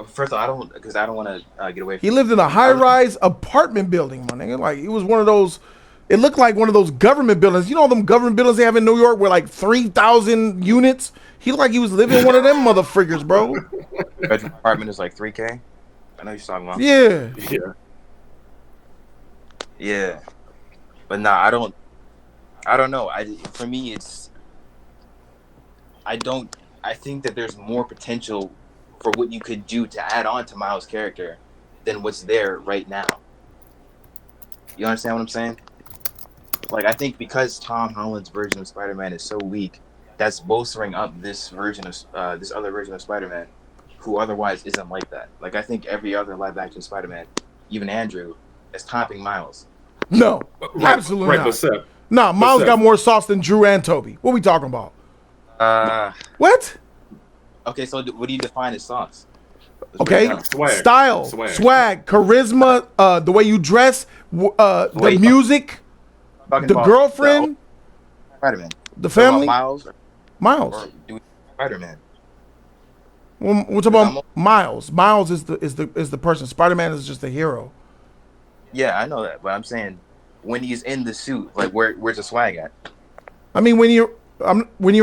first of all, I don't want to get away from He lived in a high-rise apartment building, my nigga. Like, it was one of those, it looked like one of those government buildings. You know them government buildings they have in New York where like 3,000 units? He looked like he was living in one of them motherfrickers, bro. bedroom apartment is like 3K. I know you're talking about. Yeah. Yeah. But nah, I don't know. For me, I think that there's more potential for what you could do to add on to Miles' character than what's there right now. You understand what I'm saying? Like, I think because Tom Holland's version of Spider-Man is so weak, that's bolstering up this other version of Spider-Man, who otherwise isn't like that. Like, I think every other live-action Spider-Man, even Andrew, is topping Miles. No, absolutely not. But Nah, Miles got more sauce than Drew and Toby. What we talking about? What? Okay, so what do you define as sauce? Okay, style, swag, charisma, the way you dress, the music, the girlfriend, Spider-Man, the family. Miles. Spider-Man. We're talking about Miles. Miles is the person. Spider-Man is just the hero. Yeah, I know that, but I'm saying when he's in the suit, like where's the swag at? I mean, when you're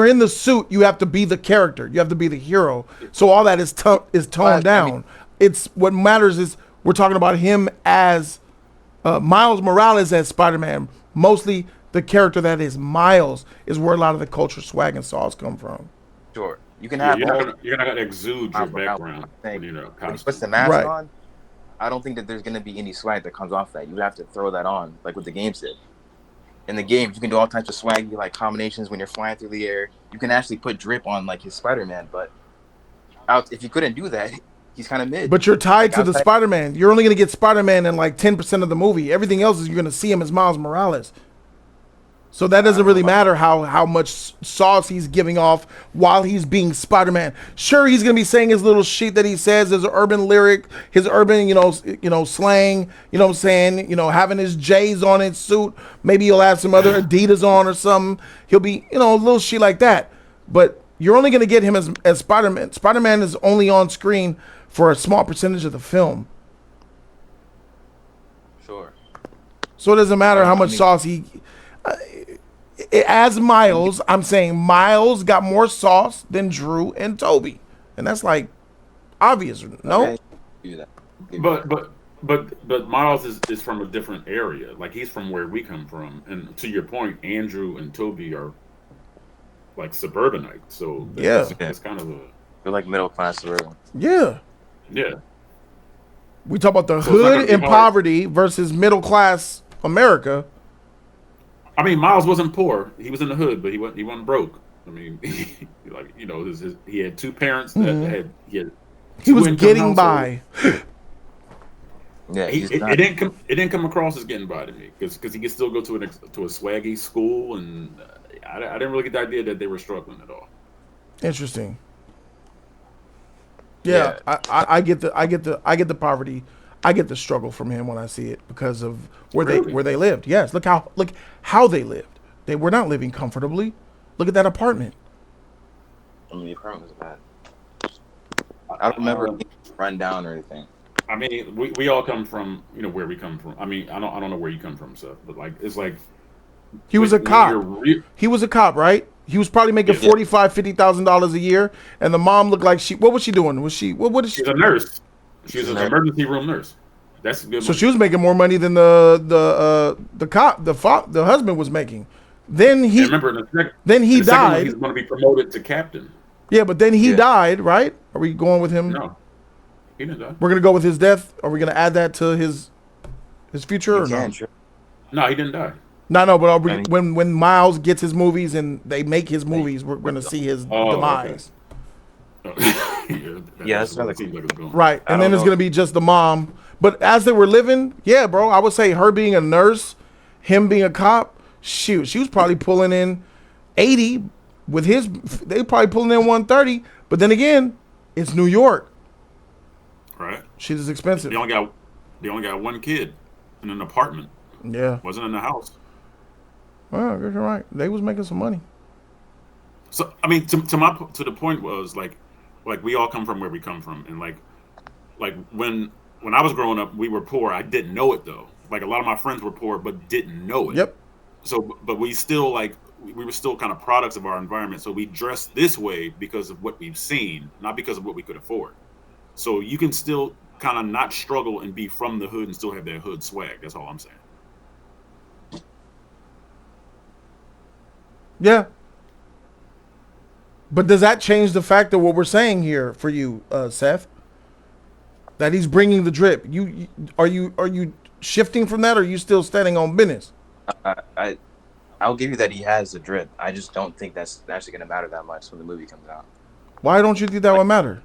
in the suit, you have to be the character. You have to be the hero. So all that is toned down. It's what matters is we're talking about him as Miles Morales as Spider-Man. Mostly the character that is Miles is where a lot of the culture, swag, and sauce come from. Sure, you can have. You're not gonna exude your background. When he puts the mask on, I don't think that there's gonna be any swag that comes off that. You have to throw that on, like what the games did. In the games, you can do all types of swaggy like combinations when you're flying through the air. You can actually put drip on like his Spider-Man, but if you couldn't do that, he's kind of mid. But you're tied to the Spider-Man. You're only gonna get Spider-Man in like 10% of the movie. Everything else is you're gonna see him as Miles Morales. So that doesn't really matter how much sauce he's giving off while he's being Spider-Man. Sure, he's gonna be saying his little shit that he says, his urban lyric, his urban, slang. You know what I'm saying? Having his J's on his suit. Maybe he'll have some other Adidas on or something. He'll be, a little shit like that. But you're only going to get him as Spider-Man. Spider-Man is only on screen for a small percentage of the film. Sure. So it doesn't matter how I much mean- sauce he. As Miles, I'm saying Miles got more sauce than Drew and Toby, and that's like obvious. No, Okay. Do that. But Miles is from a different area. Like he's from where we come from, and to your point, Andrew and Toby are like suburbanites. So Yeah. it's kind of a We're like middle class suburban. yeah. yeah. We talk about the So it's not gonna hood be and hard. poverty versus middle class America. I mean, Miles wasn't poor. He was in the hood, but he wasn't broke. I mean, he had two parents that had He two was income getting households. by. Yeah, It he's not. didn't come across as getting by to me because he could still go to a swaggy school, and I didn't really get the idea that they were struggling at all. Interesting. Yeah, I get the poverty. I get the struggle from him when I see it because of where Really? they lived. Yes, look how they lived. They were not living comfortably. Look at that apartment. I mean, the apartment was bad. I don't remember it being run down or anything. I mean, we all come from where we come from. I mean, I don't know where you come from, Seth, but like it's like He was a when cop. you're He was a cop, right? He was probably making Yeah. $50,000 a year, and the mom looked like what was she doing? Was she what is she? she's a nurse. She's She's a an nurse. emergency room nurse. That's good. So money. she was making more money than the cop, the husband was making. Then And he remember, in the second, then he in the second one, died. he's going to be promoted to captain. Yeah, but then he Yeah. died, right? Are we going with him? No, he didn't die. We're gonna go with his death. Are we gonna add that to his future You or no? can, sure. No, he didn't die. No, but are we, I mean- when Miles gets his movies and they make his movies, we're gonna see his Oh, demise, Yeah, that's what another it seems like it's going. right? I And then don't it's know. gonna be just the mom. But as they were living, yeah, bro, I would say her being a nurse, him being a cop, shoot, she was probably pulling in 80 with his. They probably pulling in 130. But then again, it's New York. Right? Shit is expensive. They only got one kid in an apartment. Yeah, Wasn't in the house. well, you're right. They was making some money. So I mean, to the point was like we all come from where we come from, and like when I was growing up, we were poor. I didn't know it though. Like a lot of my friends were poor, but didn't know it. Yep. So, but we still we were still kind of products of our environment. So we dressed this way because of what we've seen, not because of what we could afford. So you can still kind of not struggle and be from the hood and still have that hood swag. That's all I'm saying. Yeah. But does that change the fact of what we're saying here for you, Seth? That he's bringing the drip. Are you shifting from that, or are you still standing on business? I'll give you that he has the drip. I just don't think that's actually going to matter that much when the movie comes out. Why don't you think that would matter?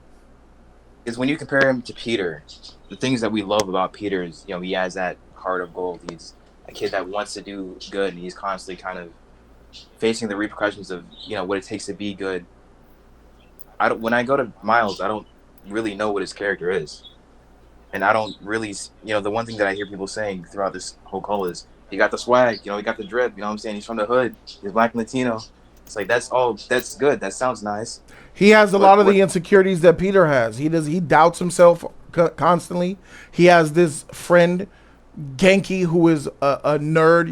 Because when you compare him to Peter, the things that we love about Peter is, he has that heart of gold. He's a kid that wants to do good, and he's constantly kind of facing the repercussions of, what it takes to be good. When I go to Miles, I don't really know what his character is. And I don't really, the one thing that I hear people saying throughout this whole call is, he got the swag, he got the drip, you know what I'm saying? He's from the hood, he's black and Latino. It's like, that's good, that sounds nice. He has a lot of the insecurities that Peter has. He doubts himself constantly. He has this friend, Genki, who is a nerd.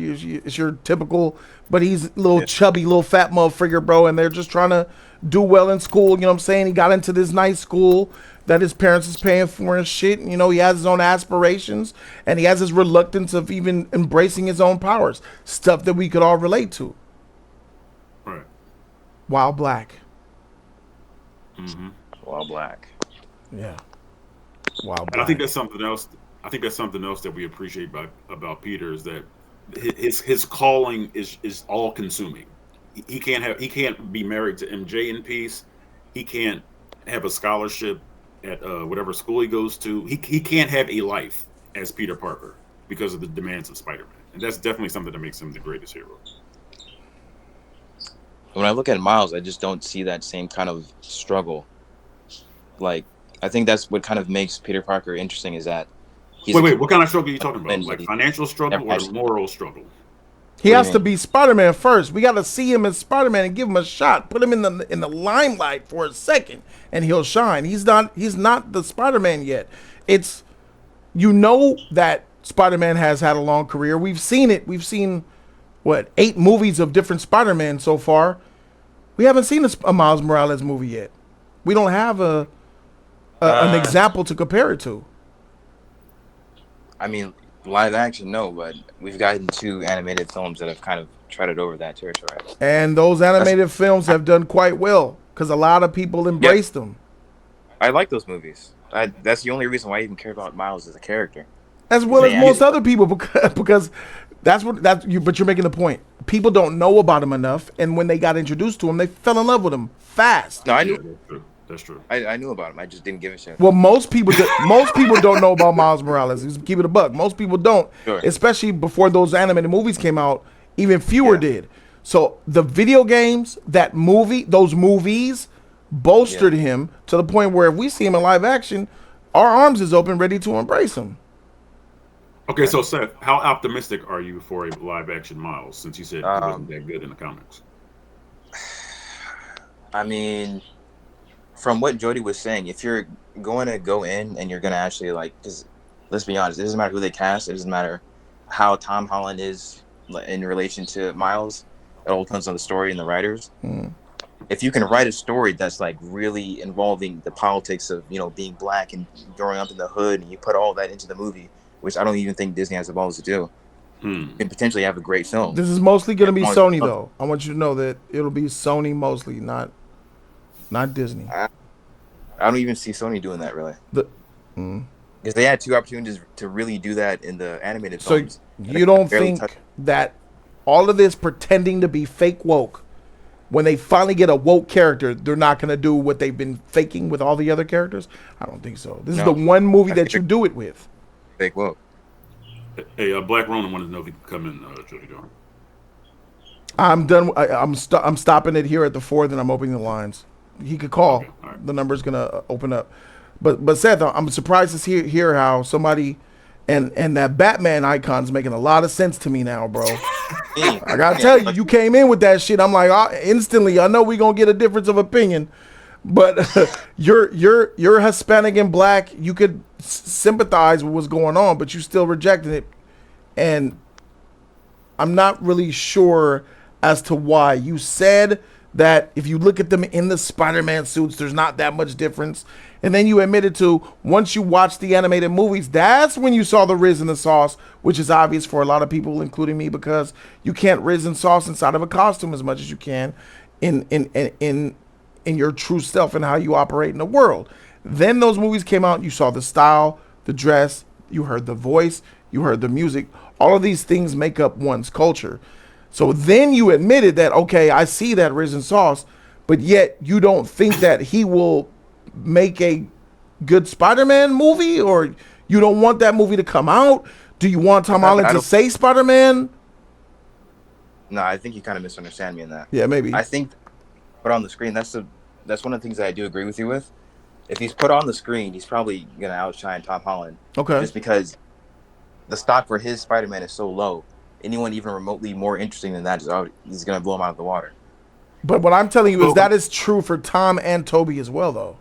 It's your typical, but he's a little chubby, little fat motherfucker, bro. And they're just trying to do well in school. You know what I'm saying? He got into this nice school that his parents is paying for and shit. He has his own aspirations, and he has his reluctance of even embracing his own powers. Stuff that we could all relate to. Right. While black. Mm-hmm. Well, black. Yeah. While black. And I think that's something else. I think that's something else that we appreciate about Peter is that his calling is all consuming. He can't be married to MJ in peace. He can't have a scholarship at whatever school he goes to. He can't have a life as Peter Parker because of the demands of Spider-Man, and that's definitely something that makes him the greatest hero. When I look at Miles, I just don't see that same kind of struggle. Like, I think that's what kind of makes Peter Parker interesting is that he's Wait, what kind of struggle are you talking about? And Like he- financial struggle or moral struggle? He What do has you to mean? be Spider-Man first. We got to see him as Spider-Man and give him a shot. Put him in the limelight for a second, and he'll shine. He's not the Spider-Man yet. It's that Spider-Man has had a long career. We've seen it. We've seen what 8 movies of different Spider-Man so far. We haven't seen a Miles Morales movie yet. We don't have an Uh, example to compare it to. I mean, live action, no, but we've gotten 2 animated films that have kind of treaded over that territory. And those animated films have done quite well because a lot of people Yep, embraced them. I like those movies. That's the only reason why I even care about Miles as a character. As Is well as they most actually, other people because but you're making the point. People don't know about him enough, and when they got introduced to him, they fell in love with him fast. no, I Yeah, knew that's true. That's true. I knew about him. I just didn't give a shit. Well, most people don't know about Miles Morales. Just keep it a buck. Most people don't, Sure. especially before those animated movies came out. Even fewer Yeah. did. So the video games, those movies, bolstered Yeah. him to the point where if we see him in live action, our arms is open, ready to embrace him. Okay, so Seth, how optimistic are you for a live action Miles? Since you said he wasn't that good in the comics. I mean, from what Jody was saying, if you're going to go in and you're going to actually because let's be honest, it doesn't matter who they cast, it doesn't matter how Tom Holland is in relation to Miles. It all depends on the story and the writers. If you can write a story that's like really involving the politics of being black and growing up in the hood, and you put all that into the movie, which I don't even think Disney has the balls to do, you can potentially have a great film. This is mostly going to be As long Sony, as- though. I want you to know that it'll be Sony mostly, not Disney. I don't even see Sony doing that really, The, because they had 2 opportunities to really do that in the animated so films. you don't barely think touched- that all of this pretending to be fake woke, when they finally get a woke character, they're not going to do what they've been faking with all the other characters? I don't think so. This is No. the one movie I that think you do it with. fake woke. Hey, Black Ronan wanted to know if he could come in, Jody. Go. I'm done. I'm stopping it here at the 4th, and I'm opening the lines. He could call. Okay, all right. The number's gonna open up. But Seth, I'm surprised to hear how somebody and that Batman icon's making a lot of sense to me now, bro. I gotta tell you, you came in with that shit. I'm like, instantly. I know we gonna get a difference of opinion, but you're Hispanic and black. You could sympathize with what's going on, but you still rejected it, and I'm not really sure as to why. You said that if you look at them in the Spider-Man suits, there's not that much difference. And then you admitted to, once you watched the animated movies, that's when you saw the Riz in the sauce, which is obvious for a lot of people, including me, because you can't Riz and sauce inside of a costume as much as you can in your true self and how you operate in the world. Then those movies came out, you saw the style, the dress, you heard the voice, you heard the music. All of these things make up one's culture. So then you admitted that, okay, I see that Riz and sauce, but yet you don't think that he will make a good Spider-Man movie, or you don't want that movie to come out? Do you want Tom Holland to say Spider-Man? No, I think you kind of misunderstand me in that. Yeah, maybe. I think put on the screen. That's one of the things that I do agree with you with. If he's put on the screen, he's probably gonna outshine Tom Holland. Okay. Just because the stock for his Spider-Man is so low, anyone even remotely more interesting than that he's gonna blow him out of the water. But what I'm telling you is that is true for Tom and Toby as well, though.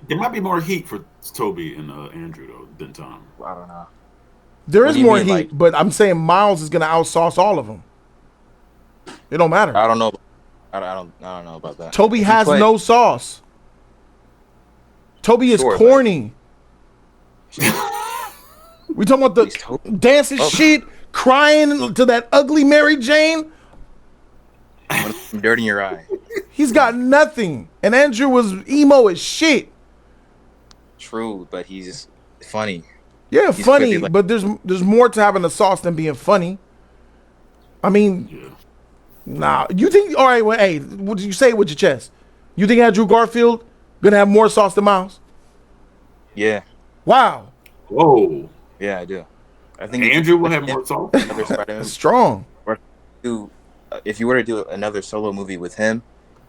There might be more heat for Toby and Andrew though than Tom. I don't know. There What is do you more mean, heat, like- but I'm saying Miles is gonna outsauce all of them. It don't matter. I don't know. I don't know about that. Toby If he has played- no sauce. Toby is Sure, but- corny. We talking about He's the Toby. dancing shit, crying to that ugly Mary Jane. I'm dirt in your eye. He's got nothing. And Andrew was emo as shit. True, but he's funny. Yeah, He's funny, quickly, like- but there's more to having a sauce than being funny. I mean, Yeah. nah. You think? All right. Well, hey, what did you say with your chest? You think Andrew Garfield gonna have more sauce than Miles? Yeah, Wow, Whoa. yeah, I do. I think Andrew will have more sauce. another Spider-Man. that's strong. If you were to do another solo movie with him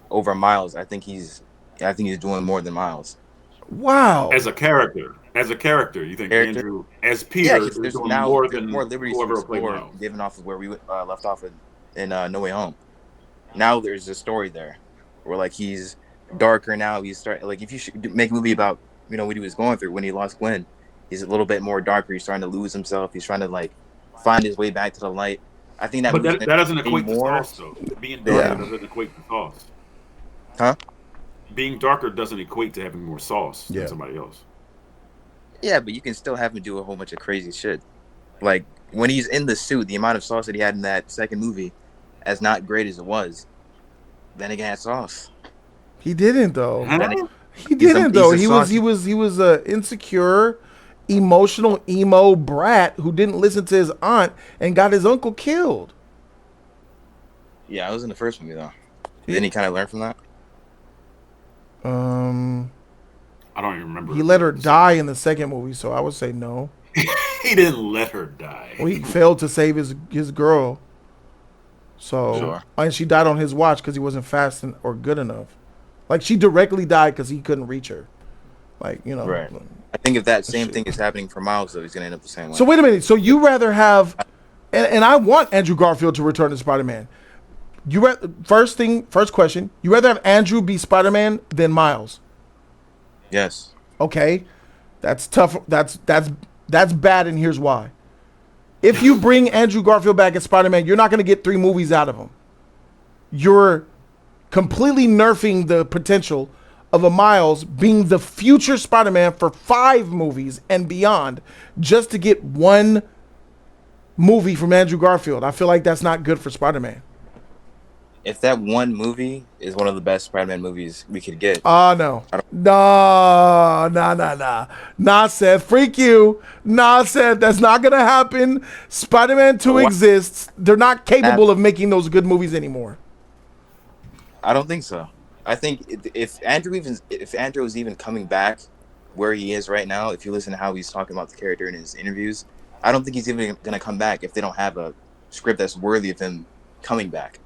over Miles, I think he's doing more than Miles. Wow. As a character. As a character, you think Character? Andrew, as Yeah, Peter, because is there's doing now more there's than more liberties to whoever will play explore, Miles? given off of where we left off in No Way Home. Now there's a story there where like he's darker now. He's starting like if you should make a movie about what he was going through when he lost Gwen, he's a little bit more darker. He's starting to lose himself. He's trying to like find his way back to the light. I think that But movie's that doesn't gonna be equate to more, sauce, though. Being darker Yeah. doesn't equate to sauce. huh? Being darker doesn't equate to having more sauce Yeah. than somebody else. Yeah, but you can still have him do a whole bunch of crazy shit. Like when he's in the suit, the amount of sauce that he had in that second movie, as not great as it was, then again, had sauce. He didn't though. Huh? Then again, He He's a- didn't though. he's a He was a insecure, emotional emo brat who didn't listen to his aunt and got his uncle killed. yeah, I was in the first movie though. Didn't he kind of learn from that? I don't even remember. He let her die in the second movie, so I would say no. He didn't let her die. Well, he failed to save his girl. So Sure. and she died on his watch because he wasn't fast or good enough. Like she directly died because he couldn't reach her. Like Right. I think if that same thing is happening for Miles, though, he's gonna end up the same way. So wait a minute. So you rather have, and I want Andrew Garfield to return to Spider-Man. First question. You rather have Andrew be Spider-Man than Miles? Yes. Okay, that's tough. That's bad, and here's why. If you bring Andrew Garfield back as Spider-Man, you're not going to get 3 movies out of him. You're completely nerfing the potential of a Miles being the future Spider-Man for 5 movies and beyond just to get 1 movie from Andrew Garfield. I feel like that's not good for Spider-Man. If that one movie is one of the best Spider-Man movies we could get, No. Nah, Seth. Freak you. Nah, Seth. That's not going to happen. Spider-Man 2 What? exists. They're not capable of making those good movies anymore. I don't think so. I think if Andrew is even coming back where he is right now, if you listen to how he's talking about the character in his interviews, I don't think he's even going to come back if they don't have a script that's worthy of him coming back.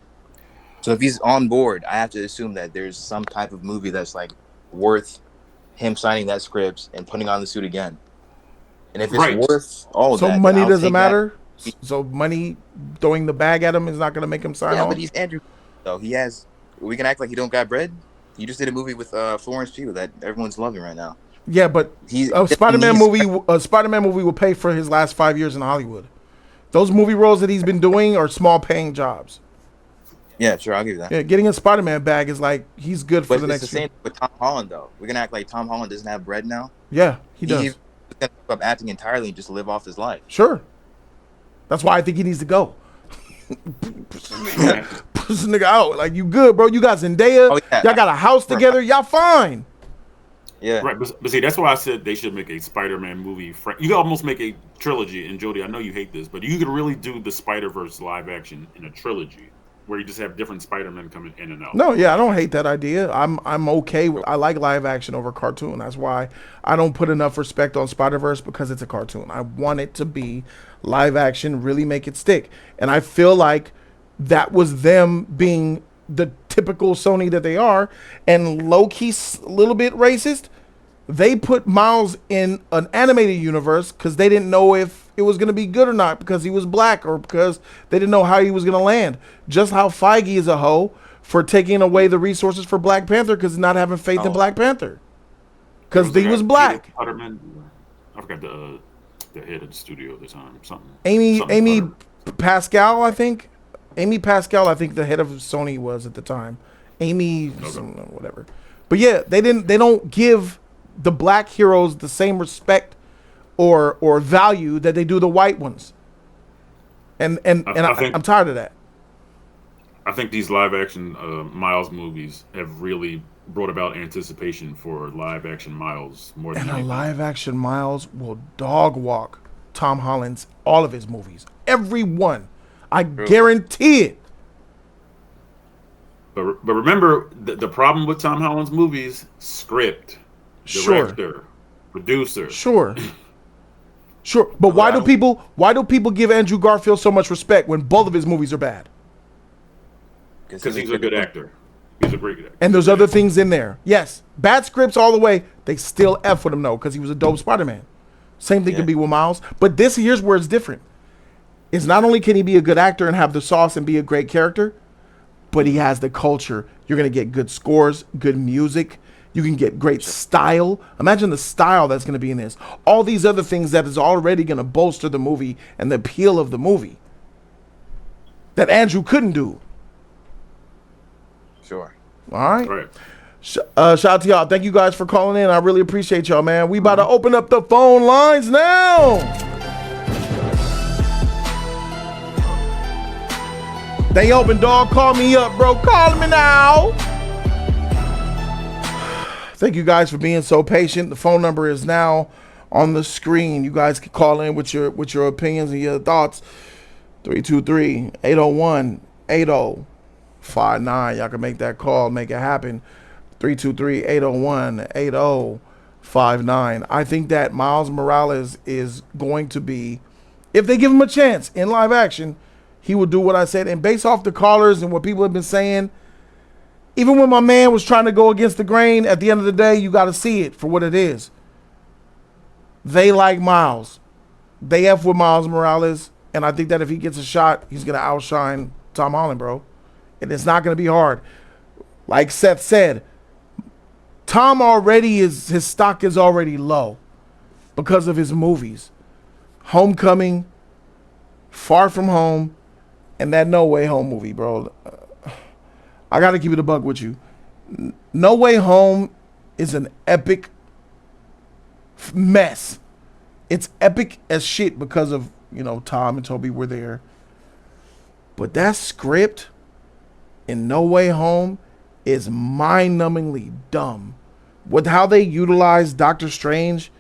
So if he's on board, I have to assume that there's some type of movie that's like worth him signing that script and putting on the suit again. And if it's Right. worth all of So that, then money I'll doesn't take matter? So money throwing the bag at him is not going to make him that. sign Yeah, on? but he's Andrew. Though we can act like he don't got bread. He just did a movie with Florence Pugh that everyone's loving right now. Yeah, but He a Spider-Man he's- movie will pay for his last 5 years in Hollywood. Those movie roles that he's been doing are small paying jobs. Yeah, sure, I'll give you that. Yeah, getting a Spider-Man bag is like he's good for But the it's next the same with Tom Holland, though. We're gonna act like Tom Holland doesn't have bread now. Yeah, he does. He's gonna stop acting entirely and just live off his life. Sure. That's why I think he needs to go. Push this nigga out. Like, you good, bro. You got Zendaya. Oh, yeah. Y'all got a house together. Y'all fine. Yeah. Right, but see, that's why I said they should make a Spider-Man movie. You could almost make a trilogy. And Jody, I know you hate this, but you could really do the Spider-Verse live action in a trilogy, where you just have different Spider-Men coming in and out. No, yeah, I don't hate that idea. I'm okay with, I like live action over cartoon. That's why I don't put enough respect on Spider-Verse, because it's a cartoon. I want it to be live action, really make it stick. And I feel like that was them being the typical Sony that they are, and low-key a little bit racist. They put Miles in an animated universe because they didn't know if it was going to be good or not, because he was black, or because they didn't know how he was going to land. Just how Feige is a hoe for taking away the resources for Black Panther because not having faith in Black Panther. Because he was black. I forgot the head of the studio at the time. Amy Putter. Pascal, I think. Amy Pascal, I think the head of Sony was at the time. Whatever. But yeah, they don't give the black heroes the same respect or value that they do the white ones. And I'm tired of that. I think these live action Miles movies have really brought about anticipation for live action Miles more than And a anything. live action Miles will dog walk Tom Holland's all of his movies. Every one. I guarantee it. But remember, the problem with Tom Holland's movies: script, director, producer. Sure. But why do people give Andrew Garfield so much respect when both of his movies are bad? Because he's a good actor. He's a great actor. And there's other things in there. Yes, bad scripts all the way. They still F with him though, because he was a dope Spider-Man. Same thing can be with Miles. But here's where it's different. It's not only can he be a good actor and have the sauce and be a great character, but he has the culture. You're going to get good scores, good music. You can get great style. Imagine the style that's going to be in this. All these other things that is already going to bolster the movie and the appeal of the movie that Andrew couldn't do. Sure. All right. Right. Shout out to y'all. Thank you guys for calling in. I really appreciate y'all, man. We about to open up the phone lines now. They open, dog. Call me up, bro. Call me now. Thank you guys for being so patient. The phone number is now on the screen. You guys can call in with your opinions and your thoughts. 323-801-8059. Y'all can make that call, make it happen. 323-801-8059. I think that Miles Morales is going to be, if they give him a chance in live action, he will do what I said. And based off the callers and what people have been saying, even when my man was trying to go against the grain, at the end of the day, you got to see it for what it is. They like Miles. They F with Miles Morales. And I think that if he gets a shot, he's going to outshine Tom Holland, bro. And it's not going to be hard. Like Seth said, Tom his stock is already low because of his movies. Homecoming, Far From Home, and that No Way Home movie, bro. I got to keep it a buck with you. No Way Home is an epic mess. It's epic as shit because of, Tom and Toby were there. But that script in No Way Home is mind-numbingly dumb. With how they utilized Doctor Strange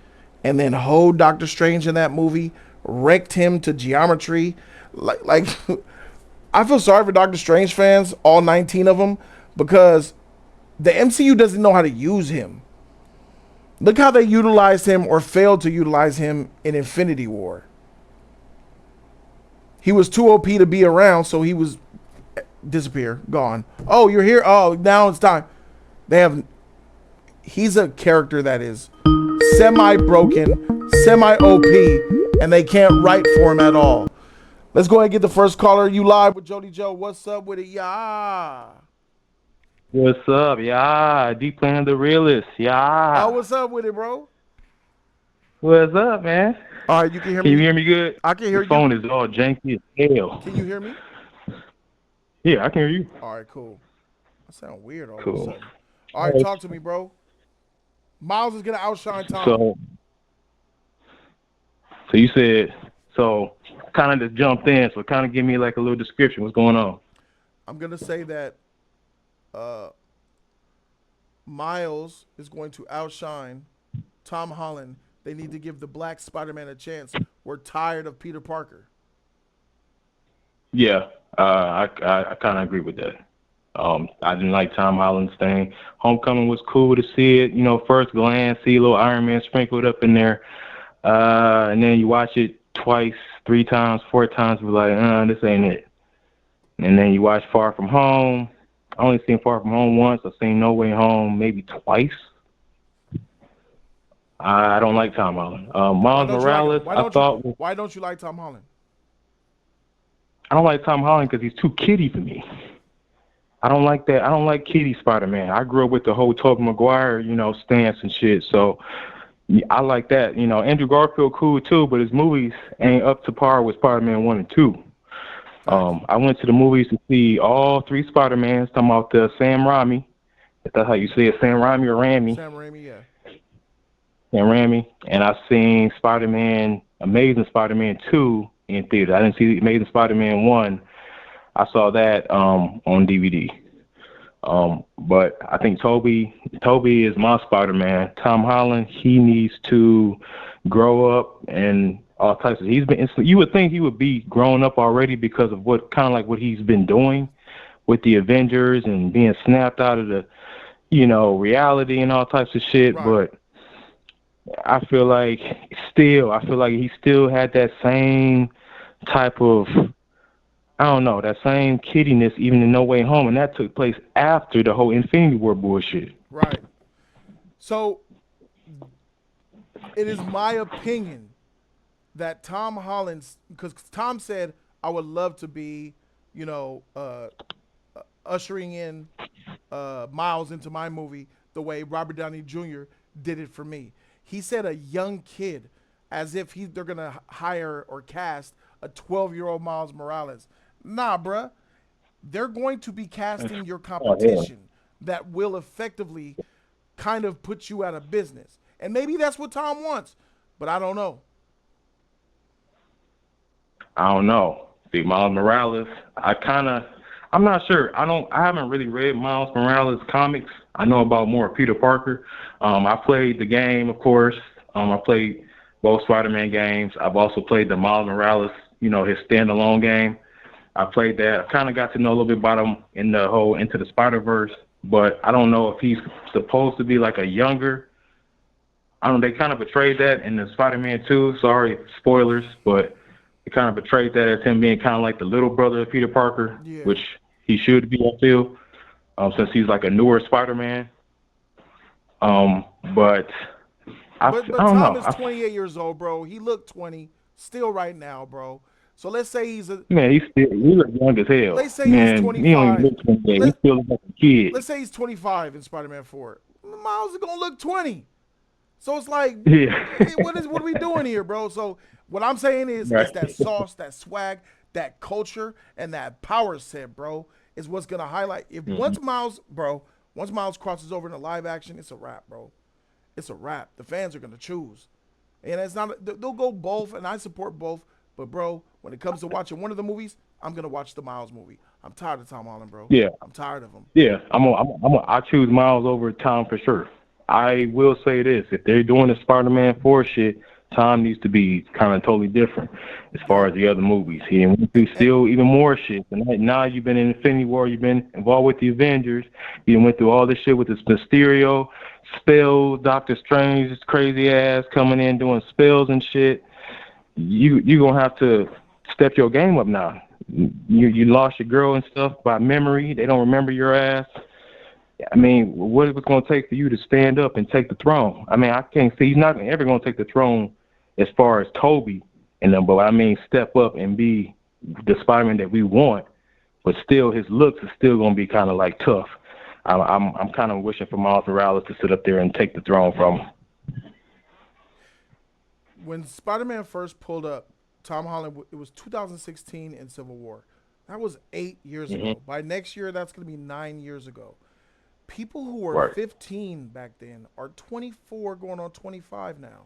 and then hoed Doctor Strange in that movie, wrecked him to geometry. Like I feel sorry for Doctor Strange fans, all 19 of them, because the MCU doesn't know how to use him. Look how they utilized him or failed to utilize him in Infinity War. He was too OP to be around, so he was disappear, gone. Oh, you're here? Oh, now it's time. He's a character that is semi-broken, semi-OP, and they can't write for him at all. Let's go ahead and get the first caller. You live with Jody Joe. What's up with it? Yeah. What's up? Yeah. Deep Plan the Realist. Yeah. Oh, what's up with it, bro? What's up, man? All right, you can hear me? Can you hear me good? I can hear you. The phone is all janky as hell. Can you hear me? Yeah, I can hear you. All right, cool. I sound weird all of a Cool. sudden. All right, talk to me, bro. Miles is going to outshine Tom. So you said, kind of just jumped in, so kind of give me like a little description. What's going on? I'm going to say that Miles is going to outshine Tom Holland. They need to give the black Spider-Man a chance. We're tired of Peter Parker. Yeah, I kind of agree with that. I didn't like Tom Holland's thing. Homecoming was cool to see it, first glance, see a little Iron Man sprinkled up in there. And then you watch it twice, 3 times, 4 times, we're like, this ain't it. And then you watch Far From Home. I only seen Far From Home once. I've seen No Way Home maybe twice. I don't like Tom Holland. Miles Morales, why don't you like Tom Holland? I don't like Tom Holland because he's too kiddie for me. I don't like that. I don't like kiddie Spider-Man. I grew up with the whole Tobey Maguire, stance and shit. So I like that. Andrew Garfield cool too, but his movies ain't up to par with Spider-Man 1 and 2. I went to the movies to see all 3 Spider-Mans, talking about Sam Raimi, if that's how you say it, Sam Raimi or Raimi. Sam Raimi, yeah. Sam Raimi. And I seen Amazing Spider-Man 2 in theater. I didn't see Amazing Spider-Man 1. I saw that on DVD. But I think Toby is my Spider-Man. Tom Holland, he needs to grow up and all types of. You would think he would be growing up already because of what he's been doing with the Avengers and being snapped out of the, reality and all types of shit. Right. But I feel like he still had that same type of I don't know, that same kiddiness even in No Way Home, and that took place after the whole Infinity War bullshit. Right. So it is my opinion that Tom Holland's, because Tom said I would love to be, you know, ushering in Miles into my movie the way Robert Downey Jr. did it for me. He said a young kid, as if they're gonna hire or cast a 12-year-old Miles Morales. Nah, bruh. They're going to be casting your competition that will effectively kind of put you out of business. And maybe that's what Tom wants, but I don't know. I don't know. See, Miles Morales, I'm not sure. I haven't really read Miles Morales comics. I know about more Peter Parker. I played the game, of course. I played both Spider-Man games. I've also played the Miles Morales, his standalone game. I played that. I kind of got to know a little bit about him in the whole Into the Spider-Verse, but I don't know if he's supposed to be like a younger. I don't know. They kind of betrayed that in the Spider-Man 2. Sorry, spoilers, but they kind of betrayed that as him being kind of like the little brother of Peter Parker, which he should be, I feel, since he's like a newer Spider-Man. But I don't Tom know. is 28 years old, bro. He looked 20 still right now, bro. So let's say he look young as hell. Let's say man, he's 25. He don't even look 28. He still looks like a kid. Let's say he's 25 in Spider-Man 4. Miles is gonna look 20. So it's like, what are we doing here, bro? So what I'm saying is, it's that sauce, that swag, that culture, and that power set, bro, is what's gonna highlight. Once Miles crosses over into live action, it's a wrap, bro. It's a wrap. The fans are gonna choose, and it's not. They'll go both, and I support both. But bro, when it comes to watching one of the movies, I'm gonna watch the Miles movie. I'm tired of Tom Holland, bro. Yeah, I'm tired of him. Yeah, I choose Miles over Tom for sure. I will say this: if they're doing the Spider-Man 4 shit, Tom needs to be kind of totally different as far as the other movies. He went through still even more shit. And now you've been in Infinity War, you've been involved with the Avengers, you went through all this shit with this Mysterio, spells, Doctor Strange, this crazy ass coming in doing spells and shit. You gonna have to step your game up now. You lost your girl and stuff by memory. They don't remember your ass. I mean, what is it going to take for you to stand up and take the throne? I mean, I can't see he's not ever going to take the throne as far as Toby and them, but I mean, step up and be the Spider-Man that we want. But still, his looks is still going to be kind of like tough. I'm kind of wishing for Miles Morales to sit up there and take the throne from him. When Spider-Man first pulled up, Tom Holland, it was 2016 in Civil War. That was 8 years ago. By next year, that's going to be 9 years ago. People who were 15 back then are 24 going on 25 now.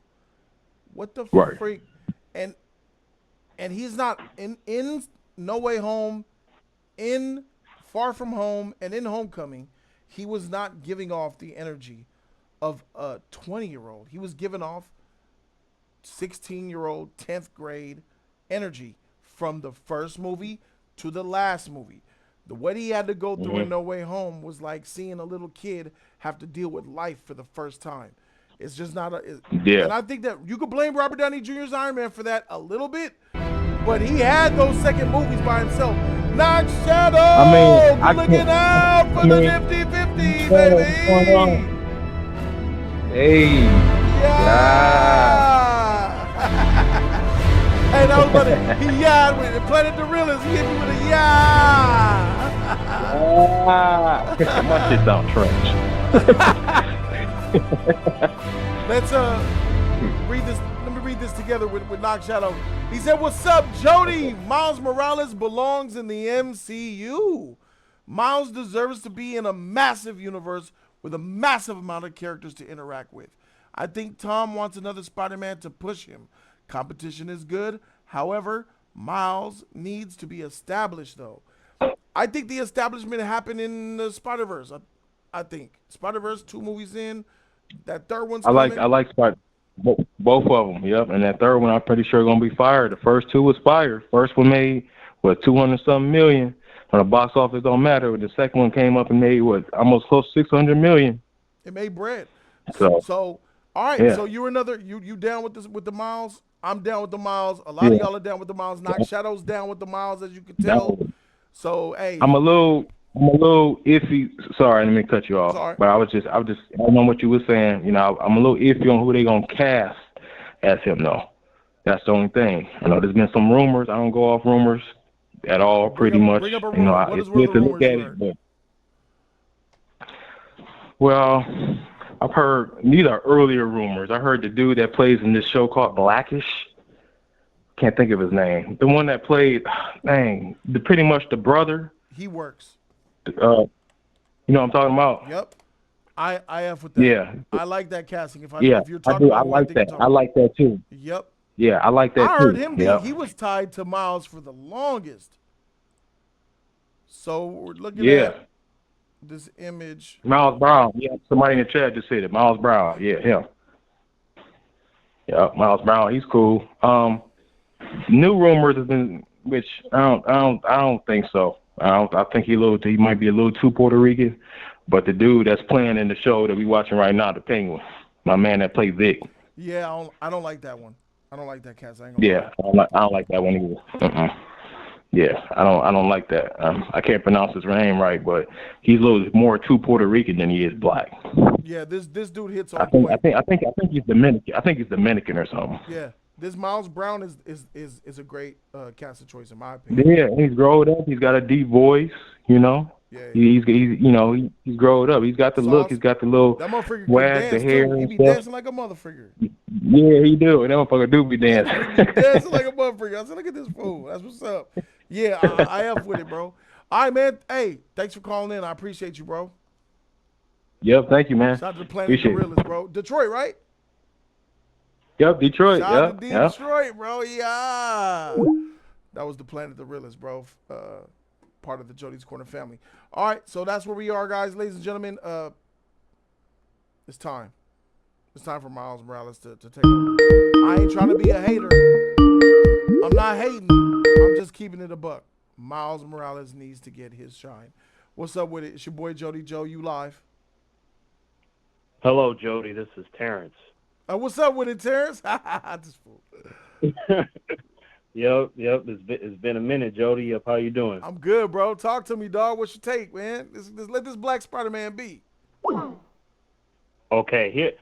What the freak? And he's not in No Way Home, in Far From Home, and in Homecoming. He was not giving off the energy of a 20-year-old. He was giving off 16-year-old, 10th grade energy from the first movie to the last movie. The what he had to go through in No Way Home was like seeing a little kid have to deal with life for the first time. It's just not and I think that you could blame Robert Downey Jr.'s Iron Man for that a little bit, but he had those second movies by himself. Not Shadow! Looking out for the 50-50, baby! Hey! Yeah! Hey, that was funny. He yahed with it. Planet the Realist. He hit me with a yeah. My shit sound trash. Let's read this. Let me read this together with Knock Shadow. He said, "What's up, Jody? Miles Morales belongs in the MCU. Miles deserves to be in a massive universe with a massive amount of characters to interact with. I think Tom wants another Spider-Man to push him. Competition is good. However, Miles needs to be established, though. I think the establishment happened in the Spider-Verse. I think Spider-Verse, 2 movies in, that third one's coming. I like Spider. Both of them, yep. And that third one, I'm pretty sure gonna be fire. The first 2 was fire. First one made 200-something million. On the box office don't matter. The second one came up and made almost close to 600 million. It made bread. So all right. Yeah. So you're you down with this with the Miles I'm down with the Miles. A lot of y'all are down with the Miles. Knock Shadow's down with the Miles, as you can tell. So hey, I'm a little iffy. Sorry, let me cut you off. Sorry. But I don't know what you were saying. You know, I'm a little iffy on who they gonna cast as him though. That's the only thing. You know, there's been some rumors. I don't go off rumors at all, pretty much. Bring up a You know, rumor. What is it's one good of the to look rumors at you it, heard? but well, I've heard these are earlier rumors. I heard the dude that plays in this show called Blackish. Can't think of his name. The one that played, pretty much the brother. He works. You know what I'm talking about? Yep. I F with that. Yeah. I like that casting. If you're I talking do. I about who I like think that. you're I talking like that too. about. Yep. Yeah, I like that I too. heard him Yep. he was tied to Miles for the longest. So we're looking Yeah. at this image. Miles Brown. Yeah, somebody in the chat just said it. Miles Brown. Yeah, him. Yeah, Miles Brown. He's cool. New rumors have been, which I don't think so. I think he might be a little too Puerto Rican, but the dude that's playing in the show that we watching right now, the Penguin, my man that played Vic. Yeah, I don't like that one. I don't like that cast. I ain't gonna Yeah, I don't like that one either. Yeah, I don't like that. I can't pronounce his name right, but he's a little more too Puerto Rican than he is black. Yeah, this dude hits on I think he's Dominican. I think he's Dominican or something. Yeah, this Miles Brown is a great casting choice in my opinion. Yeah, he's grown up. He's got a deep voice. You know. Yeah. He's he's grown up. He's got the look. He's got the little that motherfucker wag, the hair. too. He and be stuff. dancing like a motherfucker. Yeah, he do. That motherfucker do be dancing. He be dancing like a motherfucker. I said, look at this fool. That's what's up. Yeah, I F with it, bro. All right, man. Hey, thanks for calling in. I appreciate you, bro. Yep, thank you, man. Shout out to Planet Gorillas, bro. Detroit, right? Yep, Detroit. Shout out to Detroit, bro. Yeah. That was the Planet Gorillas, bro. Part of the Jody's Corner family. All right, so that's where we are, guys. Ladies and gentlemen, it's time. It's time for Miles Morales to take over. I ain't trying to be a hater. I'm not hating. I'm just keeping it a buck. Miles Morales needs to get his shine. What's up with it? It's your boy Jody. Joe, you live. Hello, Jody. This is Terrence. What's up with it, Terrence? This fool. Yep. It's been a minute, Jody. How you doing? I'm good, bro. Talk to me, dog. What's your take, man? Let this Black Spider-Man be. Okay, here.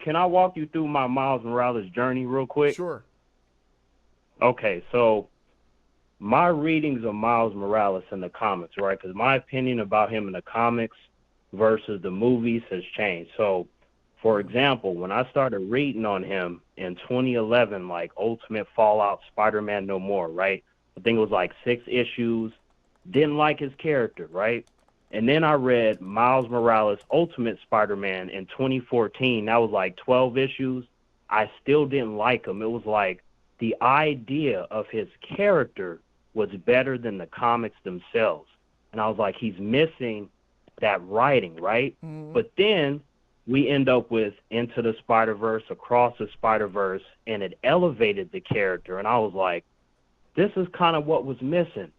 Can I walk you through my Miles Morales journey real quick? Sure. Okay, so my readings of Miles Morales in the comics, right? Because my opinion about him in the comics versus the movies has changed. So, for example, when I started reading on him in 2011, like Ultimate Fallout, Spider-Man No More, right? I think it was like 6 issues. Didn't like his character, right? And then I read Miles Morales Ultimate Spider-Man in 2014. That was like 12 issues. I still didn't like him. It was like the idea of his character was better than the comics themselves. And I was like, he's missing that writing, right? Mm-hmm. But then we end up with Into the Spider-Verse, Across the Spider-Verse, and it elevated the character. And I was like, this is kind of what was missing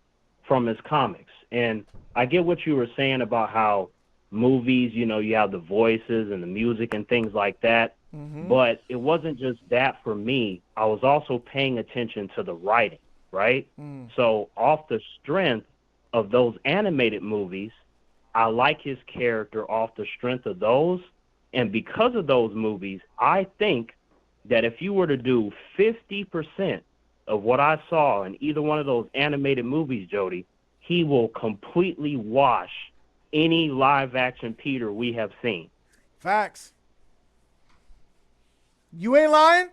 from his comics. And I get what you were saying about how movies, you know, you have the voices and the music and things like that. Mm-hmm. But it wasn't just that for me. I was also paying attention to the writing, right? Mm. So off the strength of those animated movies, I like his character off the strength of those. And because of those movies, I think that if you were to do 50% of what I saw in either one of those animated movies, Jody, he will completely wash any live-action Peter we have seen. Facts. You ain't lying?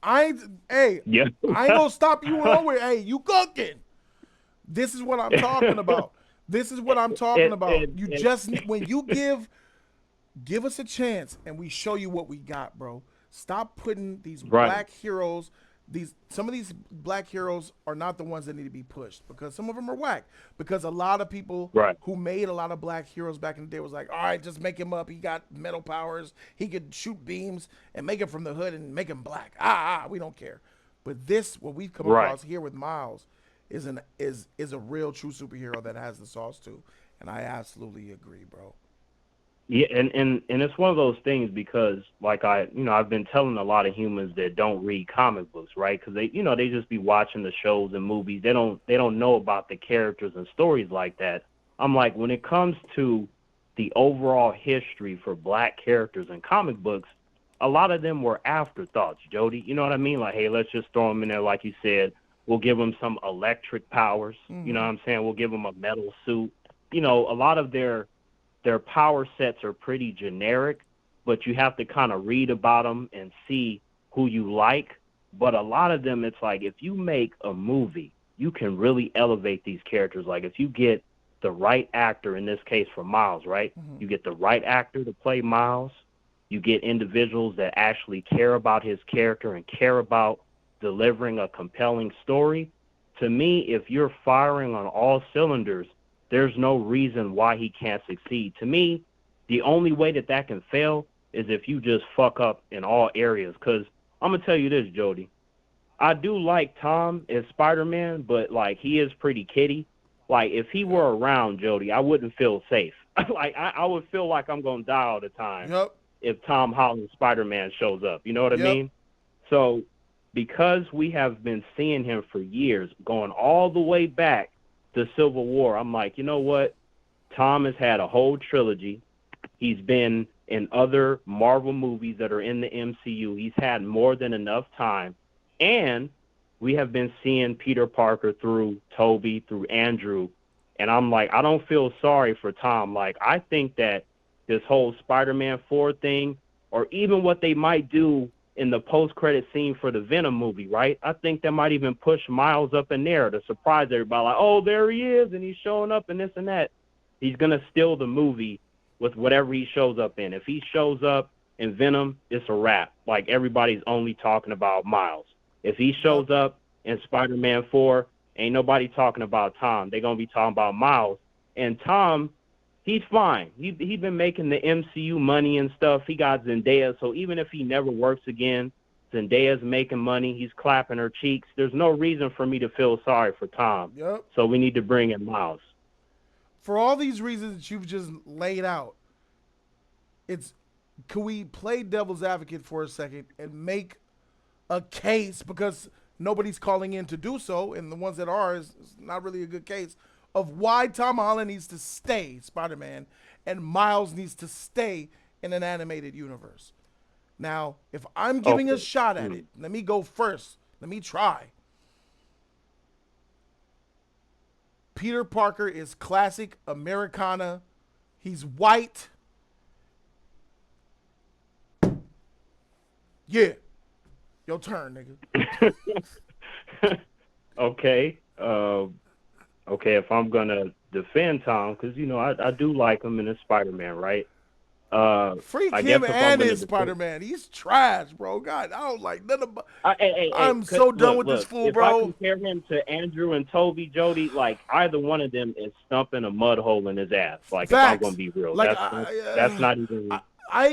I ain't gonna stop you nowhere. Hey, you cooking. This is what I'm talking about. This is what I'm talking about. You just, when you give us a chance and we show you what we got, bro. Stop putting these black heroes. Some of these black heroes are not the ones that need to be pushed because some of them are whack. Because a lot of people who made a lot of black heroes back in the day was like, all right, just make him up. He got metal powers. He could shoot beams and make him from the hood and make him black. We don't care. But this, what we've come across here with Miles, is a real true superhero that has the sauce too. And I absolutely agree, bro. Yeah, and it's one of those things because, like I've been telling a lot of humans that don't read comic books, right? Because they just be watching the shows and movies. They don't know about the characters and stories like that. I'm like, when it comes to the overall history for black characters in comic books, a lot of them were afterthoughts, Jody. You know what I mean? Like, hey, let's just throw them in there, like you said. We'll give them some electric powers. You know what I'm saying? We'll give them a metal suit. A lot of their power sets are pretty generic, but you have to kind of read about them and see who you like. But a lot of them, it's like if you make a movie, you can really elevate these characters. Like if you get the right actor, in this case for Miles, right? You get the right actor to play Miles. You get individuals that actually care about his character and care about delivering a compelling story. To me, if you're firing on all cylinders, there's no reason why he can't succeed. To me, the only way that can fail is if you just fuck up in all areas. Because I'm going to tell you this, Jody. I do like Tom as Spider-Man, but, like, he is pretty kiddy. Like, if he were around, Jody, I wouldn't feel safe. Like, I would feel like I'm going to die all the time if Tom Holland Spider-Man shows up. You know what I mean? So, because we have been seeing him for years, going all the way back to Civil War, I'm like, you know what? Tom has had a whole trilogy. He's been in other Marvel movies that are in the MCU. He's had more than enough time. And we have been seeing Peter Parker through Tobey, through Andrew. And I'm like, I don't feel sorry for Tom. Like, I think that this whole Spider-Man 4 thing, or even what they might do in the post-credit scene for the Venom movie, right? I think they might even push Miles up in there to surprise everybody. Like, oh, there he is, and he's showing up and this and that. He's going to steal the movie with whatever he shows up in. If he shows up in Venom, it's a wrap. Like, everybody's only talking about Miles. If he shows up in Spider-Man 4, ain't nobody talking about Tom. They're going to be talking about Miles. And Tom, he's fine. He been making the MCU money and stuff. He got Zendaya, so even if he never works again, Zendaya's making money. He's clapping her cheeks. There's no reason for me to feel sorry for Tom. So we need to bring in Miles. For all these reasons that you've just laid out, can we play devil's advocate for a second and make a case, because nobody's calling in to do so, and the ones that are is not really a good case, of why Tom Holland needs to stay Spider-Man and Miles needs to stay in an animated universe. Now, if I'm giving a shot at it, let me go first. Let me try. Peter Parker is classic Americana. He's white. Yeah. Your turn, nigga. Okay. Okay, if I'm going to defend Tom, because, I do like him in his Spider-Man, right? Freak him and his Spider-Man. He's trash, bro. God, I don't like none of. I'm so done with this fool, bro. If I compare him to Andrew and Tobey, Jody, like either one of them is stumping a mud hole in his ass. Like, Facts. if I'm gonna be real, like, that's not even.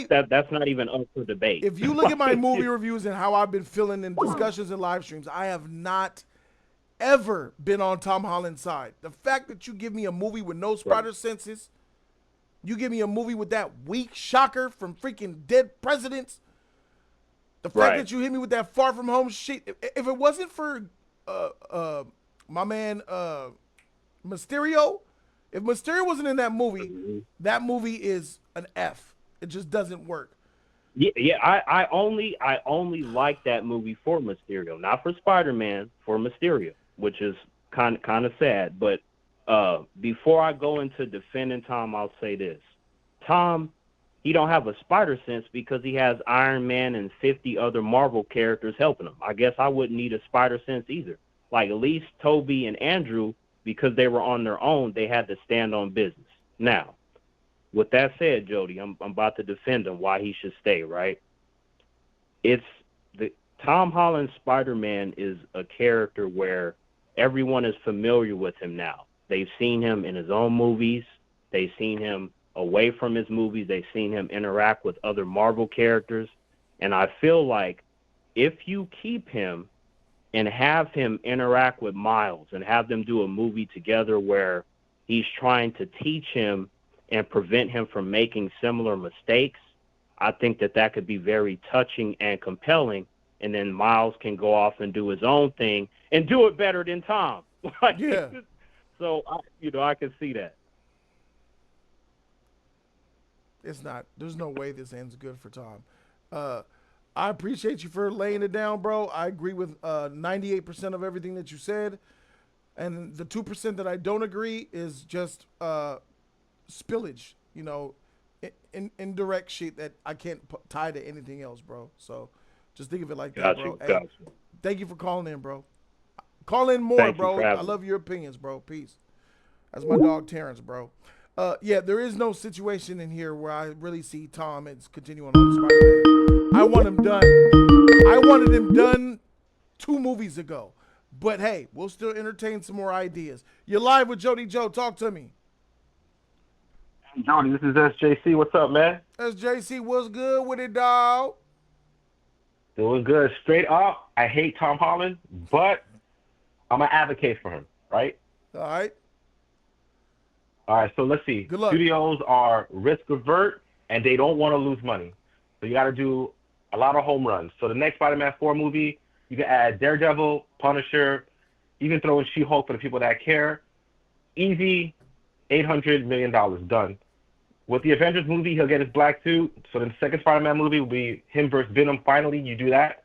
That's not even up for debate. If you look at my movie reviews and how I've been feeling in discussions and live streams, I have not ever been on Tom Holland's side. The fact that you give me a movie with no spider senses. You give me a movie with that weak shocker from freaking dead presidents. The fact that you hit me with that Far From Home shit. If it wasn't for my man Mysterio, if Mysterio wasn't in that movie is an F. It just doesn't work. Yeah. I only like that movie for Mysterio, not for Spider-Man, for Mysterio, which is kind of sad, but. Before I go into defending Tom, I'll say this. Tom, he don't have a spider sense because he has Iron Man and 50 other Marvel characters helping him. I guess I wouldn't need a spider sense either. Like, at least Tobey and Andrew, because they were on their own, they had to stand on business. Now, with that said, Jody, I'm about to defend him why he should stay, right? Tom Holland's Spider-Man is a character where everyone is familiar with him now. They've seen him in his own movies. They've seen him away from his movies. They've seen him interact with other Marvel characters. And I feel like if you keep him and have him interact with Miles and have them do a movie together where he's trying to teach him and prevent him from making similar mistakes, I think that could be very touching and compelling. And then Miles can go off and do his own thing and do it better than Tom. Yeah. So, I can see that. It's not. There's no way this ends good for Tom. I appreciate you for laying it down, bro. I agree with 98% of everything that you said. And the 2% that I don't agree is just spillage, indirect shit that I can't tie to anything else, bro. So just think of it like that, bro. Hey, thank you for calling in, bro. Call in more, bro. I love your opinions, bro. Peace. That's my dog Terrence, bro. Yeah, there is no situation in here where I really see Tom as continuing on Spider-Man. I want him done. I wanted him done 2 movies ago. But hey, we'll still entertain some more ideas. You're live with Jody Joe. Talk to me. Jody, this is SJC. What's up, man? SJC, what's good with it, dog? Doing good. Straight up, I hate Tom Holland, but I'm going to advocate for him, right? All right. All right, so let's see. Good luck. Studios are risk avert, and they don't want to lose money. So you got to do a lot of home runs. So the next Spider-Man 4 movie, you can add Daredevil, Punisher, even throw in She-Hulk for the people that care. Easy, $800 million done. With the Avengers movie, he'll get his black suit. So the second Spider-Man movie will be him versus Venom. Finally, you do that.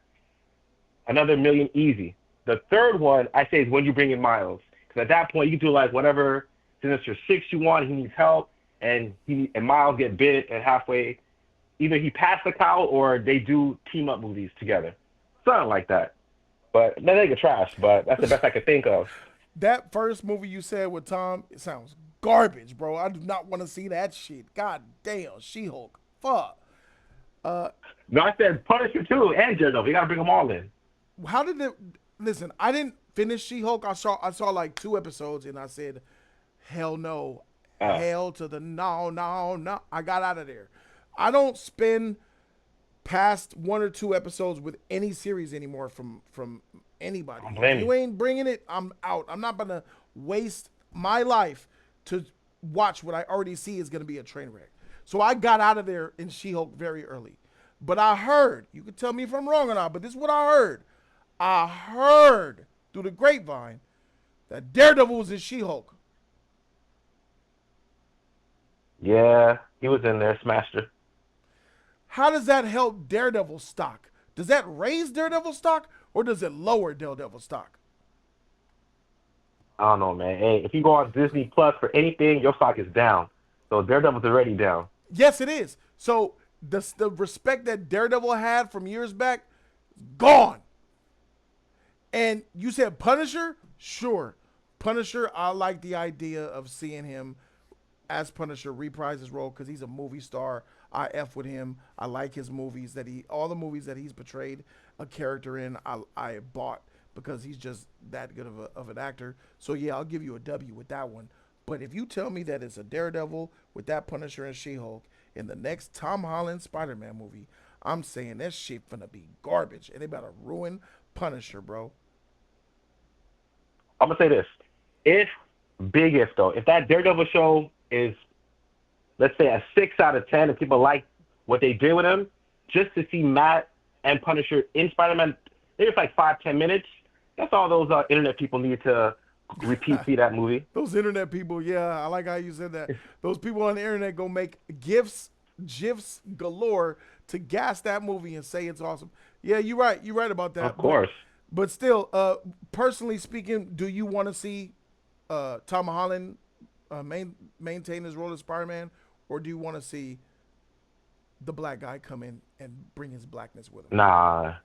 Another $1 million easy. The third one, I say, is when you bring in Miles. Because at that point, you can do like whatever Sinister 6 you want. He needs help. And Miles get bit and halfway. Either he passed the cow or they do team-up movies together. Something like that. But that ain't trash, but that's the best I could think of. That first movie you said with Tom, it sounds garbage, bro. I do not want to see that shit. God damn, She-Hulk. Fuck. No, I said Punisher too, and Daredevil. You gotta bring them all in. How did it? Listen, I didn't finish She-Hulk. I saw like 2 episodes, and I said, hell no, hell to the no. I got out of there. I don't spend past 1 or 2 episodes with any series anymore from anybody. If you ain't bringing it, I'm out. I'm not gonna waste my life to watch what I already see is gonna be a train wreck. So I got out of there in She-Hulk very early. But I heard, you can tell me if I'm wrong or not, but this is what I heard. I heard through the grapevine that Daredevil was in She-Hulk. Yeah, he was in there, smashed her. How does that help Daredevil stock? Does that raise Daredevil stock or does it lower Daredevil stock? I don't know, man. Hey, if you go on Disney Plus for anything, your stock is down. So Daredevil's already down. Yes, it is. So the respect that Daredevil had from years back, gone. And you said Punisher? Sure. Punisher, I like the idea of seeing him as Punisher reprise his role because he's a movie star. I F with him. I like his movies all the movies that he's portrayed a character in. I bought because he's just that good of an actor. So yeah, I'll give you a W with that one. But if you tell me that it's a Daredevil with that Punisher and She-Hulk in the next Tom Holland Spider-Man movie, I'm saying that shit finna be garbage and they better ruin Punisher, bro. I'm gonna say this: if that Daredevil show is, let's say, a 6 out of 10, and people like what they did with him, just to see Matt and Punisher in Spider-Man, maybe it's like 5-10 minutes. That's all those internet people need to see that movie. Those internet people, yeah, I like how you said that. Those people on the internet go make GIFs galore to gas that movie and say it's awesome. Yeah, you're right. You're right about that. Of course. But still, personally speaking, do you want to see Tom Holland maintain his role as Spider-Man, or do you want to see the black guy come in and bring his blackness with him? Nah.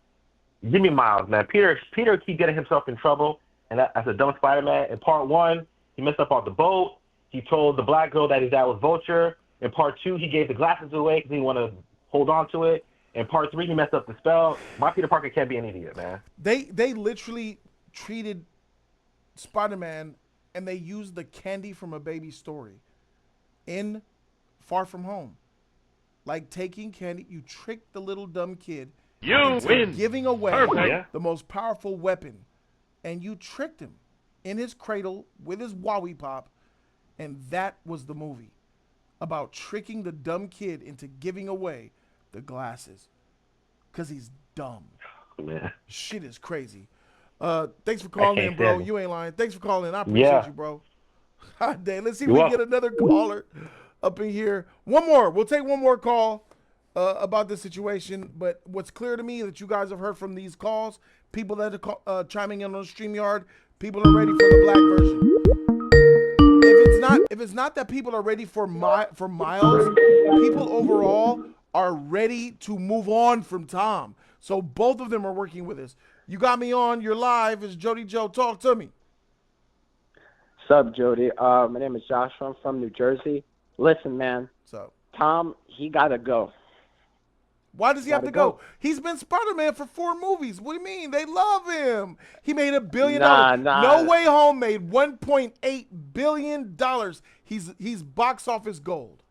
Give me Miles, man. Peter keep getting himself in trouble, and as a dumb Spider-Man. In part 1, he messed up on the boat. He told the black girl that his dad was Vulture. In part 2, he gave the glasses away because he didn't want to hold on to it. In part 3, he messed up the spell. My Peter Parker can't be an idiot, man. They literally treated Spider-Man and they used the candy from a baby story in Far From Home. Like taking candy, you trick the little dumb kid into giving away the most powerful weapon. And you tricked him in his cradle with his Wowie Pop, and that was the movie. about tricking the dumb kid into giving away the glasses because he's dumb. Man, Shit is crazy. Thanks for I calling can't in, bro. stand him. You ain't lying. Thanks for calling in. I appreciate Yeah, you, bro. God damn. Let's see if you're we can get welcome. another caller up in here. One more. We'll take one more call about this situation. But what's clear to me that you guys have heard from these calls, people that are chiming in on the StreamYard, people are ready for the black version. If it's not that people are ready for Miles, people overall are ready to move on from Tom. So both of them are working with us. You got me on. You're live. It's Jody Joe. Talk to me. Sup, Jody? My name is Joshua. I'm from New Jersey. Listen, man, So Tom, he gotta go. why does he have Gotta to go? go. He's been Spider-Man for 4 movies. What do you mean? They love him. He made $1 billion. No Nah. Way Home made $1.8 billion. He's box office gold.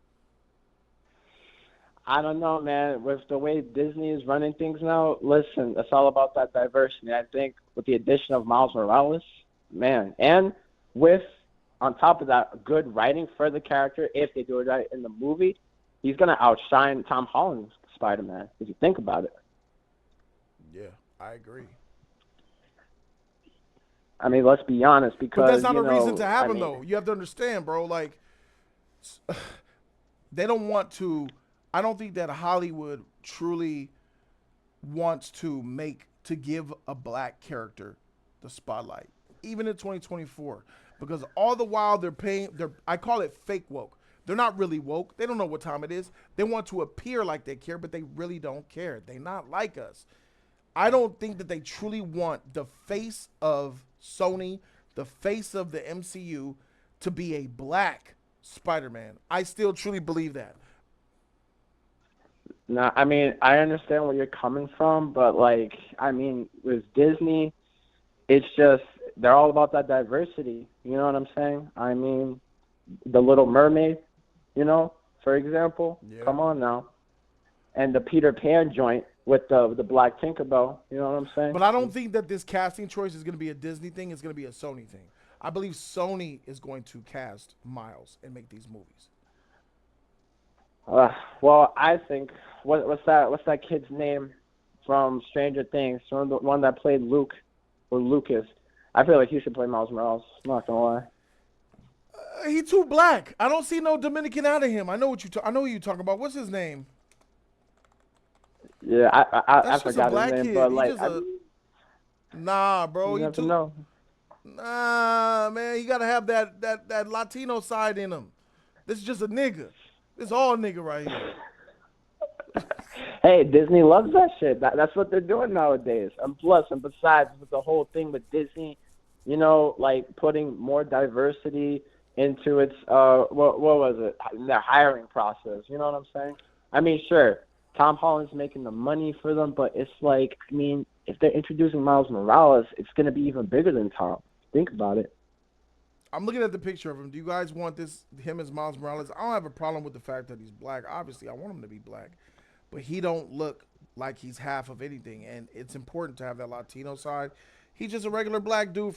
I don't know, man. With the way Disney is running things now, listen, it's all about that diversity. I think with the addition of Miles Morales, man, and with, on top of that, good writing for the character, if they do it right in the movie, he's going to outshine Tom Holland's Spider-Man, if you think about it. Yeah, I agree. I mean, let's be honest, because, But that's not you a know, reason to have I him, mean, though. You have to understand, bro. Like, they don't want to. I don't think that Hollywood truly wants to give a black character the spotlight, even in 2024, because all the while I call it fake woke. They're not really woke. They don't know what time it is. They want to appear like they care, but they really don't care. They're not like us. I don't think that they truly want the face of Sony, the face of the MCU, to be a black Spider-Man. I still truly believe that. no, I mean, I understand where you're coming from, but, like, I mean, with Disney, it's just, they're all about that diversity. You know what I'm saying? I mean, The Little Mermaid, for example. Yeah. Come on now. And the Peter Pan joint with the Black Tinkerbell. You know what I'm saying? But I don't think that this casting choice is going to be a Disney thing. It's going to be a Sony thing. I believe Sony is going to cast Miles and make these movies. Well, I think what's that kid's name from Stranger Things? The one that played Luke or Lucas. I feel like he should play Miles Morales. I'm not gonna lie. He too black. I don't see no Dominican out of him. I know what you talking about. What's his name? Yeah, I That's just a forgot black his name, kid. but He like, just nah, bro. you never know. Nah, man. He gotta have that Latino side in him. This is just a nigga. This all nigga right here. Hey, Disney loves that shit. That's what they're doing nowadays. And plus, and besides, with the whole thing with Disney, like putting more diversity into its what was it? Their hiring process. You know what I'm saying? I mean, sure, Tom Holland's making the money for them, but it's like, I mean, if they're introducing Miles Morales, it's gonna be even bigger than Tom. Think about it. I'm looking at the picture of him. Do you guys want him as Miles Morales? I don't have a problem with the fact that he's black. Obviously, I want him to be black. But he don't look like he's half of anything. And it's important to have that Latino side. He's just a regular black dude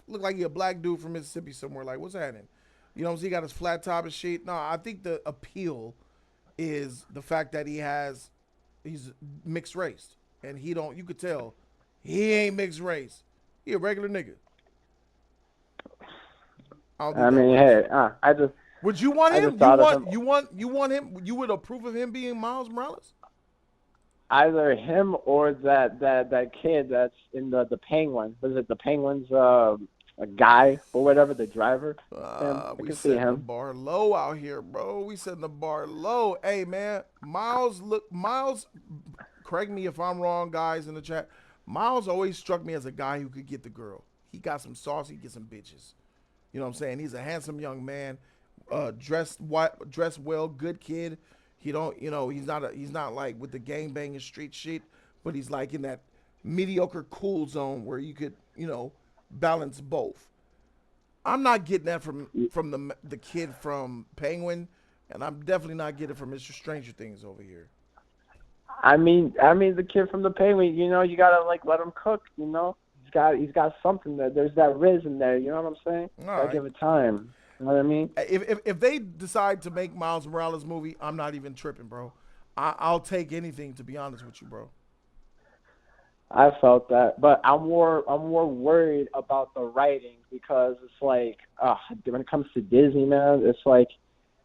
look like he a black dude from Mississippi somewhere. Like, what's happening? You know what I'm saying? He got his flat top and shit. No, I think the appeal is the fact that he's mixed race. And you could tell he ain't mixed race. He a regular nigga. I mean, hey, I just. Would you want I him? just thought of him. You want him? You would approve of him being Miles Morales? Either him or that kid that's in the Penguin. Was it the Penguin's a guy or whatever, the driver? I We can see setting the him. bar low out here, bro. We setting the bar low. Hey, man, Miles. Correct me if I'm wrong, guys in the chat. Miles always struck me as a guy who could get the girl. He got some sauce. He get some bitches. You know what I'm saying? He's a handsome young man, dressed well, good kid. He's not like with the gang banging street shit, but he's like in that mediocre cool zone where you could, balance both. I'm not getting that from the kid from Penguin, and I'm definitely not getting it from Mr. Stranger Things over here. I mean, the kid from the Penguin. You gotta like let him cook. He's got something there. There's that Riz in there. You know what I'm saying? Gotta give it time. You know what I mean? If they decide to make Miles Morales movie, I'm not even tripping, bro. I'll take anything, to be honest with you, bro. I felt that, but I'm more worried about the writing because it's like when it comes to Disney, man, it's like,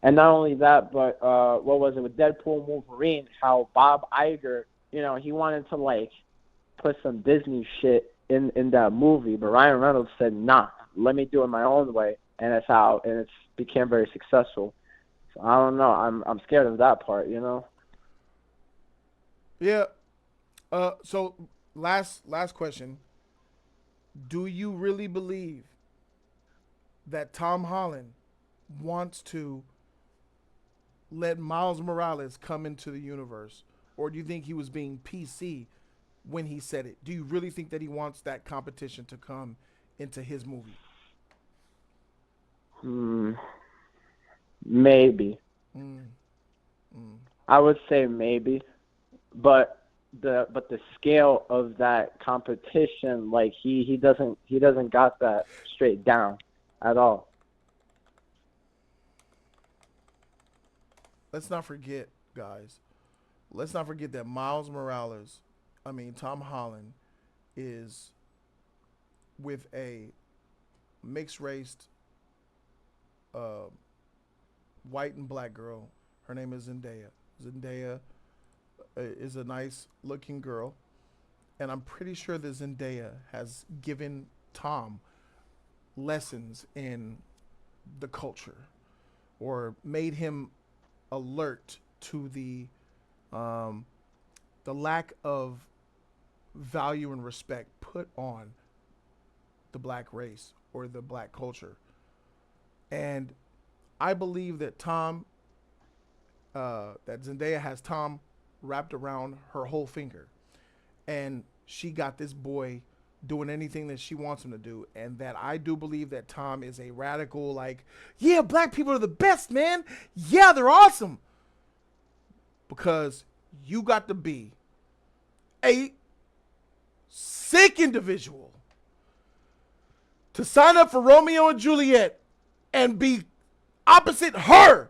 and not only that, but what was it with Deadpool and Wolverine? How Bob Iger, he wanted to like put some Disney shit in that movie, but Ryan Reynolds said, nah, let me do it my own way, and it's became very successful. So I don't know. I'm scared of that part, Yeah. So last question. Do you really believe that Tom Holland wants to let Miles Morales come into the universe? Or do you think he was being PC when he said it? Do you really think that he wants that competition to come into his movie? Maybe. I would say maybe, but the scale of that competition, like he doesn't got that straight down at all. Let's not forget, guys. Let's not forget that Tom Holland is with a mixed race white and black girl. Her name is Zendaya. Zendaya is a nice looking girl, and I'm pretty sure that Zendaya has given Tom lessons in the culture or made him alert to the lack of value and respect put on the black race or the black culture. And I believe that that Zendaya has Tom wrapped around her whole finger, and she got this boy doing anything that she wants him to do. And that I do believe that Tom is a radical, like, yeah, black people are the best, man. Yeah, they're awesome. Because you got to be a sick individual to sign up for Romeo and Juliet and be opposite her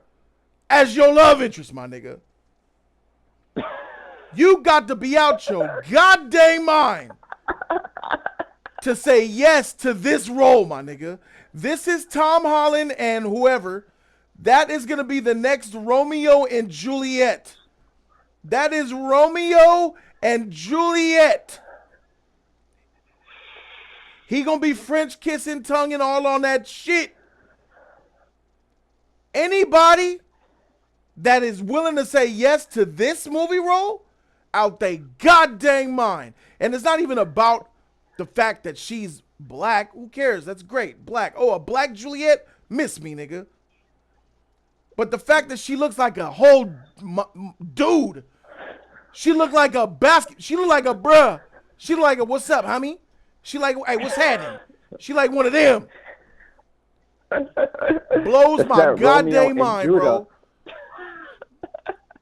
as your love interest, my nigga. You got to be out your goddamn mind to say yes to this role, my nigga. This is Tom Holland and whoever. That is going to be the next Romeo and Juliet. That is Romeo and Juliet. He going to be French kissing, tongue and all on that shit. Anybody that is willing to say yes to this movie role, out they goddamn mind. And it's not even about the fact that she's black. Who cares? That's great. Black. Oh, a black Juliet? Miss me, nigga. But the fact that she looks like a whole dude. She looked like a basket. She looked like a bruh. She looked like a what's up, homie? She like, hey, what's happening? She like one of them. Blows my goddamn mind, bro.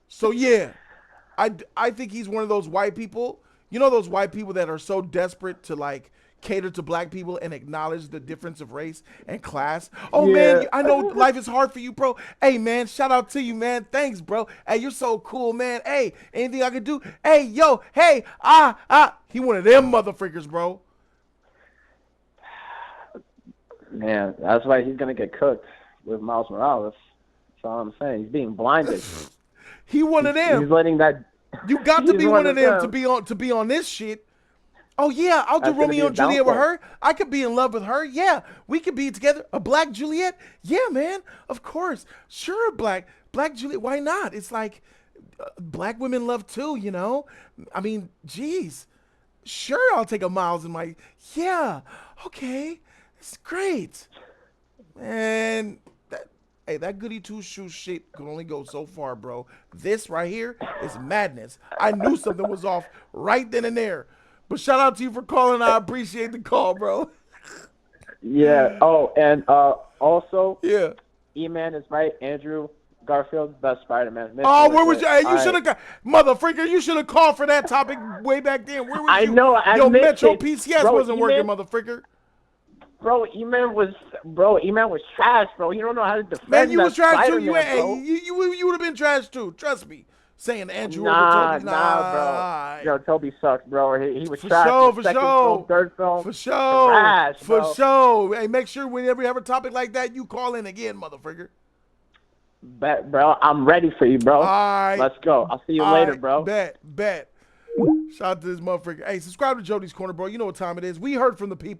So yeah, I think he's one of those white people. You know those white people that are so desperate to like cater to black people and acknowledge the difference of race and class. Oh, yeah. Man, I know life is hard for you, bro. Hey, man, shout out to you, man. Thanks, bro. Hey, you're so cool, man. Hey, anything I can do? Hey, yo, hey, He one of them motherfuckers, bro. Man, that's why he's going to get cooked with Miles Morales. That's all I'm saying. He's being blinded. He one of them. He's letting that... You got to be one of them to be on this shit. Oh, yeah, I'll do Romeo and Juliet with her. I could be in love with her. Yeah, we could be together. A black Juliet? Yeah, man, of course. Sure, black Juliet. Why not? It's like black women love too, you know? I mean, geez. Sure, I'll take a Miles in my... Yeah, okay. It's great. Man, that goody two-shoe shit can only go so far, bro. This right here is madness. I knew something was off right then and there. But shout out to you for calling. I appreciate the call, bro. Yeah. Oh, and also, yeah, E-Man is right. Andrew Garfield, best Spider-Man. Oh, where was you? Hey, you should have got motherfucker. You should have called for that topic way back then. Where was you? I know. Yo, Metro PCS wasn't working, motherfucker. Bro, E-Man was trash, bro. You don't know how to defend Man, you that was trash too. Spider-Man, bro. You would have been trash too. Trust me. Saying Andrew over Nah, Toby. bro. Yo, Toby sucks, bro. He was For trash. sure, in the second film, third film. For sure. Trash, For bro. sure. Hey, make sure whenever you have a topic like that, you call in again, motherfucker. Bet, bro. I'm ready for you, bro. All right. Let's go. I'll see you All later, right. bro. Bet. Shout out to this motherfucker. Hey, subscribe to Jody's Corner, bro. You know what time it is. We heard from the people.